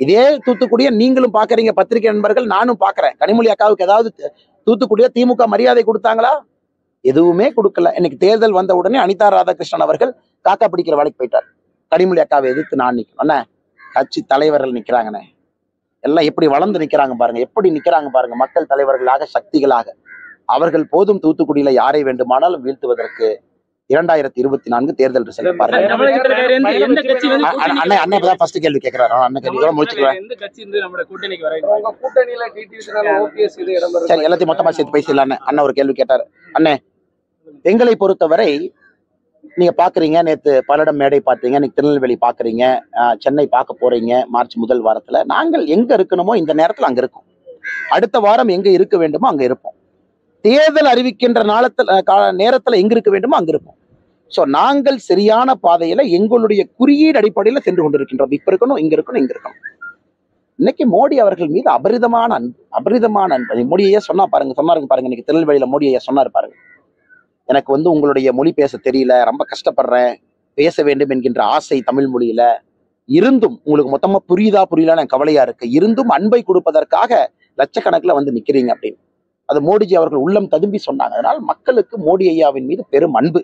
இதே தூத்துக்குடியை நீங்களும் பாக்குறீங்க, பத்திரிகை நண்பர்கள், நானும் பாக்குறேன். கனிமொழி அக்காவுக்கு ஏதாவது தூத்துக்குடிய திமுக மரியாதை கொடுத்தாங்களா? எதுவுமே கொடுக்கல. இன்னைக்கு தேர்தல் வந்த உடனே அனிதா ராதாகிருஷ்ணன் அவர்கள் காக்கா பிடிக்கிற வேலைக்கு போயிட்டார். கனிமொழி அக்காவை எதிர்த்து நான் நிக்கணும். கட்சி தலைவர்கள் நிக்கிறாங்கண்ணே, எல்லாம் எப்படி வளர்ந்து நிக்கிறாங்க பாருங்க, எப்படி நிக்கிறாங்க பாருங்க, மக்கள் தலைவர்களாக, சக்திகளாக. அவர்கள் போதும் தூத்துக்குடியில யாரை வேண்டுமானாலும் வீழ்த்துவதற்கு. 2024 தேர்தல் ரிசல்ட் பாருங்க. அண்ணன் இப்பதான் ஃபர்ஸ்ட் கேள்வி கேட்கிறாரு. அண்ணன் கேள்வி முடிச்சுக்கிறேன். சரி, எல்லாத்தையும் மொத்தமா சேர்த்து பேசலாம். அண்ணன் ஒரு கேள்வி கேட்டாரு. அண்ணே, எங்களை பொறுத்தவரை நீங்க பாக்குறீங்க, நேத்து பல்லடம் மேடை பார்த்தீங்க, இன்னைக்கு திருநெல்வேலி பாக்குறீங்க, சென்னை பார்க்க போறீங்க மார்ச் முதல் வாரத்துல. நாங்கள் எங்க இருக்கணுமோ இந்த நேரத்துல அங்க இருக்கும். அடுத்த வாரம் எங்க இருக்க வேண்டுமோ அங்க இருப்போம். தேர்தல் அறிவிக்கின்ற நேரத்துல எங்க இருக்க வேண்டுமோ அங்க இருப்போம். சோ நாங்கள் சரியான பாதையில எங்களுடைய குறியீடு அடிப்படையில சென்று கொண்டிருக்கின்றோம். இப்ப இருக்கணும், இங்க இருக்கணும், இங்க இருக்கணும். இன்னைக்கு மோடி அவர்கள் மீது அபரிதமான அன்பு. மோடி ஐயா சொன்னாருங்க பாருங்க. இன்னைக்கு திருநெல்வேலியில மோடி ஐயா சொன்னாரு பாருங்க, எனக்கு வந்து உங்களுடைய மொழி பேச தெரியல, ரொம்ப கஷ்டப்படுறேன், பேச வேண்டும் என்கின்ற ஆசை தமிழ் மொழியில இருந்தும் உங்களுக்கு மொத்தமா புரியலான்னு கவலையா இருக்கு. இருந்தும் அன்பை கொடுப்பதற்காக லட்சக்கணக்கில் வந்து நிக்கிறீங்க அப்படின்னு அது மோடிஜி அவர்கள் உள்ளம் ததும்பி சொன்னாங்க. அதனால் மக்களுக்கு மோடி ஐயாவின் மீது பெரும் அன்பு.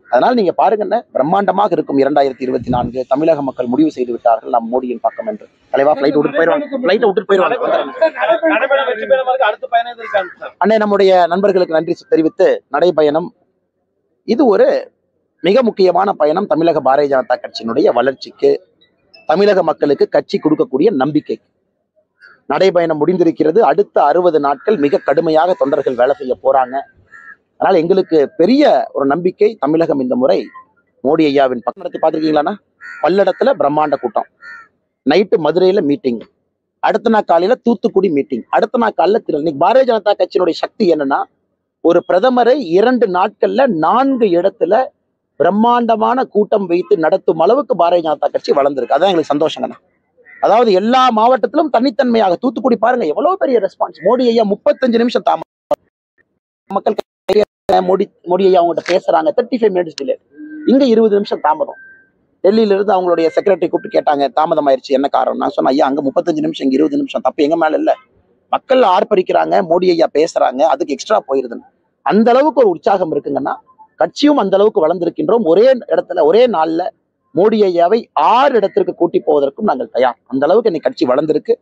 அதனால் நீங்க பாருங்க, பிரம்மாண்டமாக இருக்கும் 2024. தமிழக மக்கள் முடிவு செய்து விட்டார்கள் நாம் மோடியின் பக்கம் என்று. தலைவா ஃபிளைட் விட்டு போயிடுவாங்க. அண்ணே, நம்முடைய நண்பர்களுக்கு நன்றி தெரிவித்து நடைபயணம் இது ஒரு மிக முக்கியமான பயணம். தமிழக பாரதிய ஜனதா கட்சியினுடைய வளர்ச்சிக்கு, தமிழக மக்களுக்கு கட்சி கொடுக்கக்கூடிய நம்பிக்கை. நடைபயணம் முடிந்திருக்கிறது. அடுத்த 60 நாட்கள் மிக கடுமையாக தொண்டர்கள் வேலை செய்ய போறாங்க. அதனால எங்களுக்கு பெரிய ஒரு நம்பிக்கை. தமிழகம் இந்த முறை மோடி ஐயாவின் பக்கம் நடத்தி பார்த்துருக்கீங்களாண்ணா? பல்லடத்துல பிரம்மாண்ட கூட்டம், நைட்டு மதுரையில மீட்டிங், அடுத்த நாள் காலையில தூத்துக்குடி மீட்டிங், அடுத்த நாள் காலையில இன்னைக்கு பாரதிய ஜனதா கட்சியினுடைய சக்தி என்னன்னா, ஒரு பிரதமரை 2 நாட்கள்ல 4 இடத்துல பிரம்மாண்டமான கூட்டம் வைத்து நடத்தும் அளவுக்கு பாரதிய ஜனதா கட்சி வளர்ந்துருக்கு. அதான் எங்களுக்கு சந்தோஷங்கண்ணா. அதாவது எல்லா மாவட்டத்திலும் தனித்தன்மையாக. தூத்துக்குடி பாருங்க எவ்வளவு பெரிய ரெஸ்பான்ஸ். மோடி ஐயா 35 நிமிஷம் தாமதம். மக்கள் மோடி ஐயா அவங்ககிட்ட பேசுறாங்க, 35 மினிட்ஸ் டிலே. இங்க 20 நிமிஷம் தாமதம். டெல்லியில இருந்து அவங்களுடைய செக்ரட்டரி கூப்பிட்டு கேட்டாங்க, தாமதம் ஆயிடுச்சு, என்ன காரணம்? நான் சொன்னேன், ஐயா அங்க 35 நிமிஷம், இங்க 20 நிமிஷம், தப்பு எங்க மேல இல்ல. மக்கள் ஆர்ப்பரிக்கிறாங்க, மோடி ஐயா பேசுறாங்க, அதுக்கு எக்ஸ்ட்ரா போயிருதுன்னு. அந்த அளவுக்கு ஒரு உற்சாகம் இருக்குங்கன்னா, கட்சியும் அந்த அளவுக்கு வளர்ந்திருக்கின்றோம். ஒரே இடத்துல ஒரே நாள்ல மோடி ஐயாவை 6 இடத்திற்கு கூட்டி போவதற்கும் நாங்கள் தயார். அந்த அளவுக்கு இன்னைக்கு கட்சி வளர்ந்திருக்கு.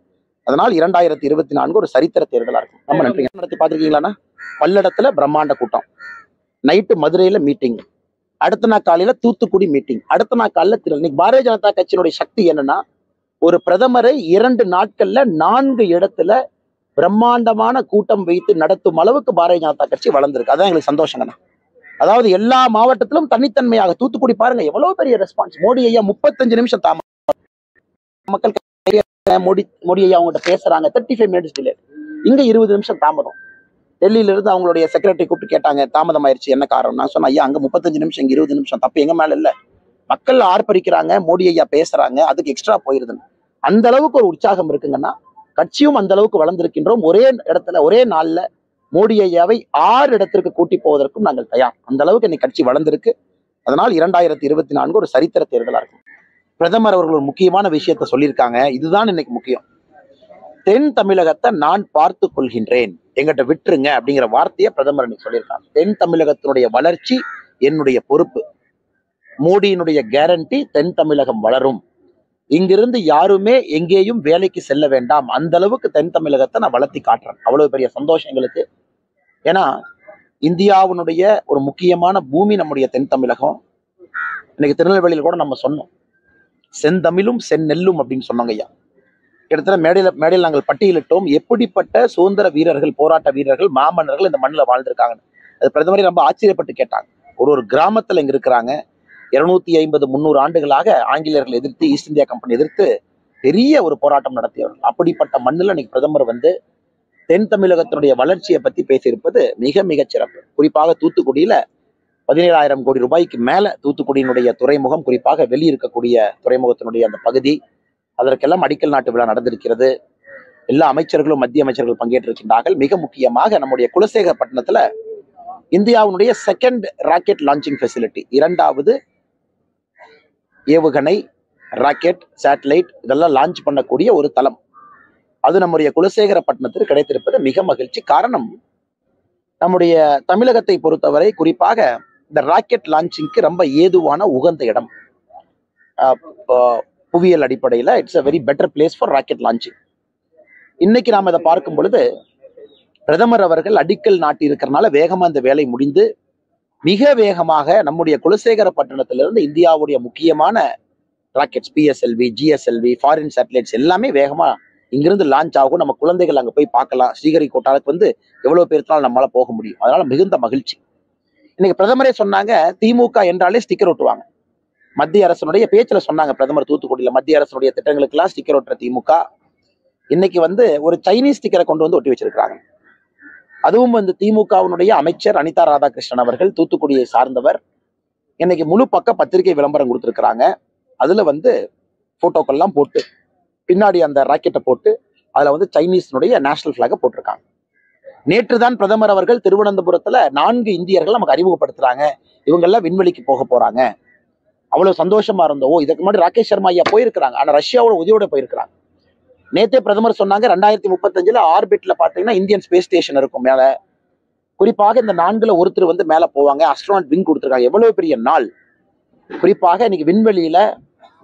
அதனால் 2024 ஒரு சரித்திர தேர்தலா இருக்கும். ரொம்ப நன்றி. நடத்தி பார்த்துருக்கீங்களாண்ணா? பல்லடத்துல பிரம்மாண்ட கூட்டம், நைட்டு மதுரையில மீட்டிங், அடுத்த நாள் காலையில தூத்துக்குடி மீட்டிங், அடுத்த நாள் காலையில இன்னைக்கு பாரதிய ஜனதா கட்சியினுடைய சக்தி என்னன்னா, ஒரு பிரதமரை 2 நாட்கள்ல 4 இடத்துல பிரம்மாண்டமான கூட்டம் வைத்து நடத்தும் அளவுக்கு பாரதிய ஜனதா கட்சி வளர்ந்திருக்கு. அதான் எங்களுக்கு சந்தோஷங்கண்ணா. அதாவது எல்லா மாவட்டத்திலும் தனித்தன்மையாக. தூத்துக்குடி பாருங்க எவ்வளவு பெரிய ரெஸ்பான்ஸ். மோடி ஐயா 35 நிமிஷம் தாமதம். மக்கள் மோடி ஐயா அவங்ககிட்ட பேசுறாங்க, 35 மினிட்ஸ் டிலே. இங்க 20 நிமிஷம் தாமதம். டெல்லியில இருந்து அவங்களுடைய செக்ரட்டரி கூப்பிட்டு கேட்டாங்க, தாமதம் ஆயிடுச்சு, என்ன காரணம்? நான் சொன்னேன், ஐயா அங்க 35 நிமிஷம், இங்க 20 நிமிஷம், தப்பு எங்க மேல இல்ல. மக்கள் ஆர்ப்பரிக்கிறாங்க, மோடி ஐயா பேசுறாங்க, அதுக்கு எக்ஸ்ட்ரா போயிருதுன்னு. அந்த அளவுக்கு ஒரு உற்சாகம் இருக்குங்கன்னா, கட்சியும் அந்த அளவுக்கு வளர்ந்திருக்கின்றோம். ஒரே இடத்துல ஒரே நாள்ல மோடி ஐயாவை 6 இடத்திற்கு கூட்டி போவதற்கும் நாங்கள் தயார். அந்த அளவுக்கு இன்னைக்கு கட்சி வளர்ந்திருக்கு. அதனால் 2024 ஒரு சரித்திர தேர்தலா இருக்கும். பிரதமர் அவர்கள் ஒரு முக்கியமான விஷயத்த சொல்லியிருக்காங்க. இதுதான் இன்னைக்கு முக்கியம். தென் தமிழகத்தை நான் பார்த்து கொள்கின்றேன், எங்கிட்ட விட்டுருங்க அப்படிங்கிற வார்த்தையை பிரதமர் இன்னைக்கு சொல்லியிருக்காங்க. தென் தமிழகத்தினுடைய வளர்ச்சி என்னுடைய பொறுப்பு. மோடியினுடைய கேரண்டி, தென் தமிழகம் வளரும். இங்கிருந்து யாருமே எங்கேயும் வேலைக்கு செல்ல வேண்டாம். அந்த அளவுக்கு தென் தமிழகத்தை நான் வளர்த்தி காட்டுறேன். அவ்வளவு பெரிய சந்தோஷம் எங்களுக்கு. ஏன்னா இந்தியாவினுடைய ஒரு முக்கியமான பூமி நம்முடைய தென் தமிழகம். இன்னைக்கு திருநெல்வேலியில் கூட நம்ம சொன்னோம், செந்தமிழும் செந்நெல்லும் அப்படின்னு சொன்னாங்க ஐயா. கிட்டத்தட்ட மேடையில் நாங்கள் பட்டியலிட்டோம், எப்படிப்பட்ட சுதந்திர வீரர்கள், போராட்ட வீரர்கள், மாமன்னர்கள் இந்த மண்ணில் வாழ்ந்திருக்காங்க. அது பிரதமரே ரொம்ப ஆச்சரியப்பட்டு கேட்டாங்க. ஒரு கிராமத்துல இங்க இருக்கிறாங்க. 250-300 ஆண்டுகளாக ஆங்கிலேயர்கள் எதிர்த்து, ஈஸ்ட் இந்தியா கம்பெனி எதிர்த்து பெரிய ஒரு போராட்டம் நடத்தியவர்கள். அப்படிப்பட்ட மண்ணில் இன்னைக்கு பிரதமர் வந்து தென் தமிழகத்தினுடைய வளர்ச்சியை பத்தி பேசியிருப்பது மிக மிக சிறப்பு. குறிப்பாக தூத்துக்குடியில 17,000 கோடி ரூபாய்க்கு மேல தூத்துக்குடியினுடைய துறைமுகம், குறிப்பாக வெளியிருக்கக்கூடிய துறைமுகத்தினுடைய அந்த பகுதி, அதற்கெல்லாம் அடிக்கல் நாட்டு விழா நடந்திருக்கிறது. எல்லா அமைச்சர்களும், மத்திய அமைச்சர்கள் பங்கேற்றிருக்கின்றார்கள். மிக முக்கியமாக நம்முடைய குலசேகரப்பட்டினத்துல இந்தியாவுடைய செகண்ட் ராக்கெட் லான்ச்சிங் ஃபெசிலிட்டி, 2வது ஏவுகணை, ராக்கெட், சேட்டலைட் இதெல்லாம் லான்ச் பண்ணக்கூடிய ஒரு தளம், அது நம்முடைய குலசேகரப்பட்டினத்திற்கு கிடைத்திருப்பது மிக மகிழ்ச்சி. காரணம், நம்முடைய தமிழகத்தை பொறுத்தவரை குறிப்பாக இந்த ராக்கெட் லான்ச்சிங்க்கு ரொம்ப ஏதுவான உகந்த இடம். புவியியல் அடிப்படையில் it's a very better place for rocket launching. இன்னைக்கு நாம் இதை பார்க்கும் பொழுது பிரதமர் அவர்கள் அடிக்கல் நாட்டி இருக்கிறனால வேகமா இந்த வேலை முடிந்து மிக வேகமாக நம்முடைய குலசேகரப்பட்டினத்திலிருந்து இந்தியாவுடைய முக்கியமான rockets, PSLV, GSLV, foreign satellites எல்லாமே வேகமா இங்கிருந்து லான்ச் ஆகும். நம்ம குழந்தைகள் அங்க போய் பார்க்கலாம். ஸ்ரீஹரிகோட்டாவுக்கு வந்து எவ்வளவு பேருனாலும் நம்மளால போக முடியும். அதனால மிகுந்த மகிழ்ச்சி. இன்னைக்கு பிரதமரே சொன்னாங்க, திமுக என்றாலே ஸ்டிக்கர் ஒட்டுவாங்க. மத்திய அரசனுடைய பேச்சுல சொன்னாங்க பிரதமர் தூத்துக்குடியில, மத்திய அரசனுடைய திட்டங்களுக்கெல்லாம் ஸ்டிக்கர் ஒட்டுற திமுக இன்னைக்கு வந்து ஒரு சைனீஸ் ஸ்டிக்கரை கொண்டு வந்து ஒட்டி வச்சிருக்காங்க. அதுவும் வந்து திமுகவினுடைய அமைச்சர் அனிதா ராதாகிருஷ்ணன் அவர்கள், தூத்துக்குடியை சார்ந்தவர், இன்னைக்கு முழு பக்க பத்திரிகை விளம்பரம் கொடுத்திருக்கிறாங்க. அதுல வந்து போட்டோக்கள்லாம் போட்டு பின்னாடி அந்த ராக்கெட்டை போட்டு அதுல வந்து சைனீஸ்னுடைய நேஷனல் பிளாக போட்டிருக்காங்க. நேற்று தான் பிரதமர் அவர்கள் திருவனந்தபுரத்துல 4 இந்தியர்கள் நமக்கு அறிமுகப்படுத்துறாங்க, இவங்கெல்லாம் விண்வெளிக்கு போக போறாங்க. அவ்வளவு சந்தோஷமா இருந்தோம். இதுக்கு முன்னாடி ராகேஷ் சர்மா ஐயா போயிருக்கிறாங்க, ஆனா ரஷ்யாவோட உதவியோட போயிருக்கிறாங்க. நேத்தே பிரதமர் சொன்னாங்க 2035 ஆர்பிட்ல பாத்தீங்கன்னா இந்தியன் ஸ்பேஸ் ஸ்டேஷன் இருக்கும் மேல. குறிப்பாக இந்த 4ல் ஒருத்தர் வந்து மேல போவாங்க, அஸ்ட்ரோனாட் விங் கொடுத்துருக்காங்க. எவ்வளவு பெரிய நாள். குறிப்பாக இன்னைக்கு விண்வெளியில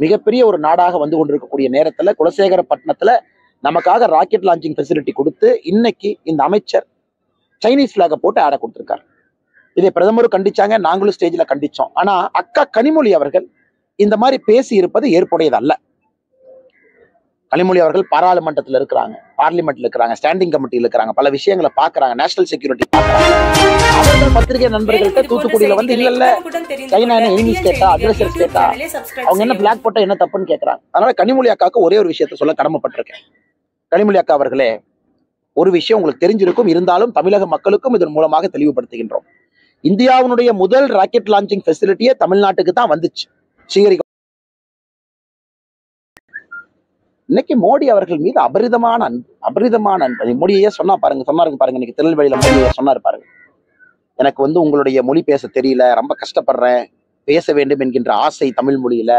மிகப்பெரிய ஒரு நாடாக வந்து கொண்டிருக்கக்கூடிய நேரத்துல குலசேகரப்பட்டினத்துல நமக்காக ராக்கெட் லான்ச்சிங் ஃபெசிலிட்டி கொடுத்து இன்னைக்கு இந்த அமைச்சர் சைனீஸ் பிளாக போட்டு ஆட கொடுத்திருக்காரு. இதை பிரதமரும் கண்டிச்சாங்க, நாங்களும் ஸ்டேஜ்ல கண்டிச்சோம். ஆனா அக்கா கனிமொழி அவர்கள் இந்த மாதிரி பேசி இருப்பது ஏற்புடையது அல்ல. கனிமொழி அவர்கள் பாராளுமன்றத்தில் இருக்கிறாங்க, பார்லிமெண்ட்ல இருக்கிறாங்க, ஸ்டாண்டிங் கமிட்டியில் இருக்கிறாங்க, பல விஷயங்களை பாக்குறாங்க, நேஷனல் செக்யூரிட்டி பாக்குறாங்க. அவர்கள் பத்திரிகை நண்பர்கள்ட்ட தூத்துக்குடியில வந்து இல்ல சைனா என்ன எனிமி ஸ்டேட்டா, அக்ரெசர் ஸ்டேட்டா, அவங்க என்ன பிளாக் போட்டா என்ன தப்புன்னு கேட்கறாங்க. அதனால கனிமொழி அக்காவுக்கு ஒரே ஒரு விஷயத்த சொல்ல கடமைப்பட்டிருக்கேன். கனிமொழி அக்கா அவர்களே, ஒரு விஷயம் உங்களுக்கு தெரிஞ்சிருக்கும், இருந்தாலும் தமிழக மக்களுக்கும் இதன் மூலமாக தெளிவுபடுத்துகின்றோம். இந்தியாவுடைய முதல் ராக்கெட் லான்ச்சிங் ஃபெசிலிட்டியே தமிழ்நாட்டுக்கு தான் வந்துச்சு, ஸ்ரீஹரிகோட்டா. இன்னைக்கு மோடி அவர்கள் மீது அபரிதமான அன்பு. மோடியே சொன்னாரு பாருங்க, இன்னைக்கு திருநெல்வேலியில மோடியை சொன்னாரு பாருங்க, எனக்கு வந்து உங்களுடைய மொழி பேச தெரியல, ரொம்ப கஷ்டப்படுறேன், பேச வேண்டும் என்கின்ற ஆசை தமிழ் மொழியில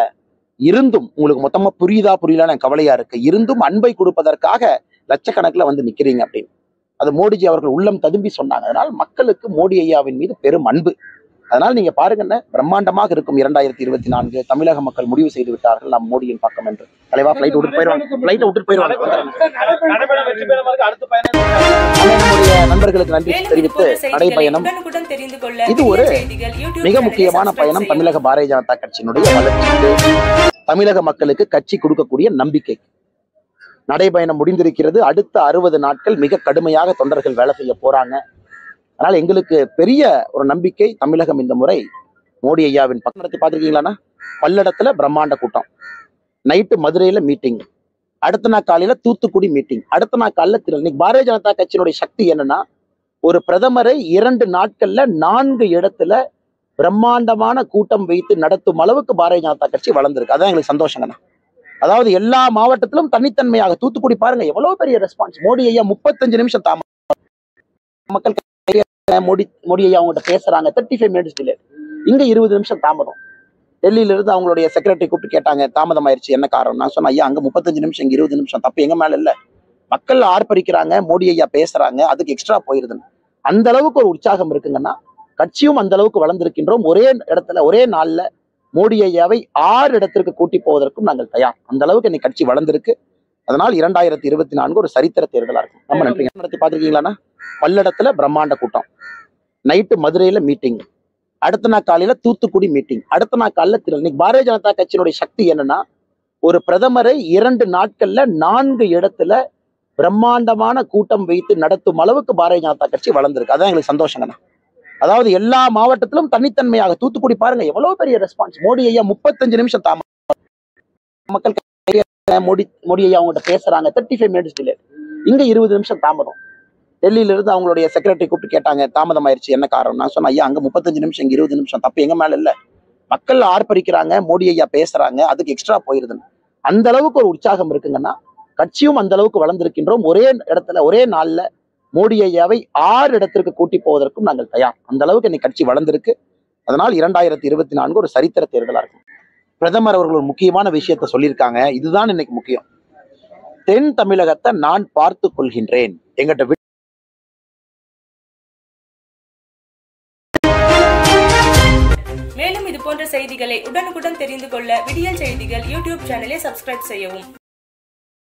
இருந்தும் உங்களுக்கு மொத்தமா புரியலான்னு கவலையா இருக்கு, இருந்தும் அன்பை கொடுப்பதற்காக லட்சக்கணக்கில் வந்து நிக்கிறீங்க அப்படின்னு. அது மோடிஜி அவர்கள் உள்ளம் ததும்பி சொன்னாங்க. அதனால் மக்களுக்கு மோடி ஐயாவின் மீது பெரும் அன்பு. அதனால் நீங்க பாருங்க, பிரம்மாண்டமாக இருக்கும் 2024. தமிழக மக்கள் முடிவு செய்து விட்டார்கள் நாம் மோடியின் பக்கம் என்று. தலைவா ஃபிளைட் விட்டு போயிடுவாங்க. நம்முடைய நண்பர்களுக்கு நன்றி தெரிவித்து நடைபயணம் இது ஒரு மிக முக்கியமான பயணம். தமிழக பாரதிய ஜனதா கட்சியினுடைய வளர்ச்சிக்கு, தமிழக மக்களுக்கு கட்சி கொடுக்கக்கூடிய நம்பிக்கை. நடைபயணம் முடிந்திருக்கிறது. அடுத்த 60 நாட்கள் மிக கடுமையாக தொண்டர்கள் வேலை செய்ய போறாங்க. அதனால எங்களுக்கு பெரிய ஒரு நம்பிக்கை, தமிழகம் இந்த முறை மோடி ஐயாவின் பக்கம் நடத்தி பார்த்துருக்கீங்களாண்ணா? பல்லடத்துல பிரம்மாண்ட கூட்டம், நைட்டு மதுரையில மீட்டிங், அடுத்த நாள் காலையில தூத்துக்குடி மீட்டிங், அடுத்த நாள் காலையில இன்னைக்கு பாரதிய ஜனதா கட்சியினுடைய சக்தி என்னன்னா, ஒரு பிரதமரை 2 நாட்கள்ல 4 இடத்துல பிரம்மாண்டமான கூட்டம் வைத்து நடத்தும் அளவுக்கு பாரதிய ஜனதா கட்சி வளர்ந்திருக்கு. அதான் எங்களுக்கு சந்தோஷங்கண்ணா. அதாவது எல்லா மாவட்டத்திலும் தனித்தன்மையாக, தூத்துக்குடி பாருங்க எவ்வளவு பெரிய ரெஸ்பான்ஸ். மோடி ஐயா 35 நிமிஷம் தாமதம், மக்கள் மோடி ஐயா அவங்ககிட்ட பேசுறாங்க, 35 மினிட்ஸ் டிலே. இங்க 20 நிமிஷம் தாமதம். டெல்லியில இருந்து அவங்களுடைய செக்ரட்டரி கூப்பிட்டு கேட்டாங்க, தாமதம் ஆயிடுச்சு என்ன காரணம்? நான் சொன்னேன், ஐயா அங்க 35 நிமிஷம், இங்க 20 நிமிஷம், தப்பு எங்க மேல இல்ல, மக்கள் ஆர்ப்பரிக்கிறாங்க, மோடி ஐயா பேசுறாங்க, அதுக்கு எக்ஸ்ட்ரா போயிருதுன்னு. அந்த அளவுக்கு ஒரு உற்சாகம் இருக்குங்கன்னா, கட்சியும் அந்த அளவுக்கு வளர்ந்திருக்கின்றோம். ஒரே இடத்துல ஒரே நாள்ல மோடி ஐயாவை 6 இடத்திற்கு கூட்டி போவதற்கும் நாங்கள் தயார். அந்த அளவுக்கு இன்னைக்கு கட்சி வளர்ந்திருக்கு. அதனால் 2024 ஒரு சரித்திர தேர்தலா இருக்கும். ரொம்ப நன்றி. நடத்தி பார்த்துருக்கீங்களாண்ணா? பல்லடத்துல பிரம்மாண்ட கூட்டம், நைட்டு மதுரையில மீட்டிங், அடுத்த நாள் காலையில தூத்துக்குடி மீட்டிங், அடுத்த நாள் காலையில இன்னைக்கு பாரதிய ஜனதா கட்சியினுடைய சக்தி என்னன்னா, ஒரு பிரதமரை 2 நாட்கள்ல 4 இடத்துல பிரம்மாண்டமான கூட்டம் வைத்து நடத்தும் அளவுக்கு பாரதிய ஜனதா கட்சி வளர்ந்திருக்கு. அதான் எங்களுக்கு சந்தோஷங்கண்ணா. அதாவது எல்லா மாவட்டத்திலும் தனித்தன்மையாக, தூத்துக்குடி பாருங்க எவ்வளவு பெரிய ரெஸ்பான்ஸ். மோடி ஐயா 35 நிமிஷம் தாமதம், மக்கள் மோடி ஐயா அவங்ககிட்ட பேசுறாங்க, 35 மினிட்ஸ் டிலே. இங்க 20 நிமிஷம் தாமதம். டெல்லியில இருந்து அவங்களுடைய செக்ரட்டரி கூப்பிட்டு கேட்டாங்க, தாமதம் ஆயிடுச்சு என்ன காரணம்? நான் சொன்னேன், ஐயா அங்க 35 நிமிஷம், இங்க 20 நிமிஷம், தப்பு எங்க மேல இல்ல, மக்கள் ஆர்ப்பரிக்கிறாங்க, மோடி ஐயா பேசுறாங்க, அதுக்கு எக்ஸ்ட்ரா போயிருதுன்னு. அந்த அளவுக்கு ஒரு உற்சாகம் இருக்குங்கன்னா, கட்சியும் அந்த அளவுக்கு வளர்ந்திருக்கின்றோம். ஒரே இடத்துல ஒரே நாள்ல மோடி ஐயாவை 6 இடத்திற்கு கூட்டி போவதற்கும் நாங்கள் தயார். அந்த அளவுக்கு இன்னைக்கு கட்சி வளர்ந்திருக்கு. அதனால் 2024 ஒரு சரித்திர தேர்தலா இருக்கும். பிரதமர் அவர்கள் ஒரு முக்கியமான விஷயத்த சொல்லியிருக்காங்க, இதுதான் இன்னைக்கு முக்கியம். தென் தமிழகத்தை நான் பார்த்து கொள்கின்றேன், எங்கிட்ட மேலும் இது போன்ற செய்திகளை உடனுக்குடன் தெரிந்து கொள்ள விடியல் செய்திகள் யூடியூப் சேனலை சப்ஸ்கிரைப் செய்யவும்.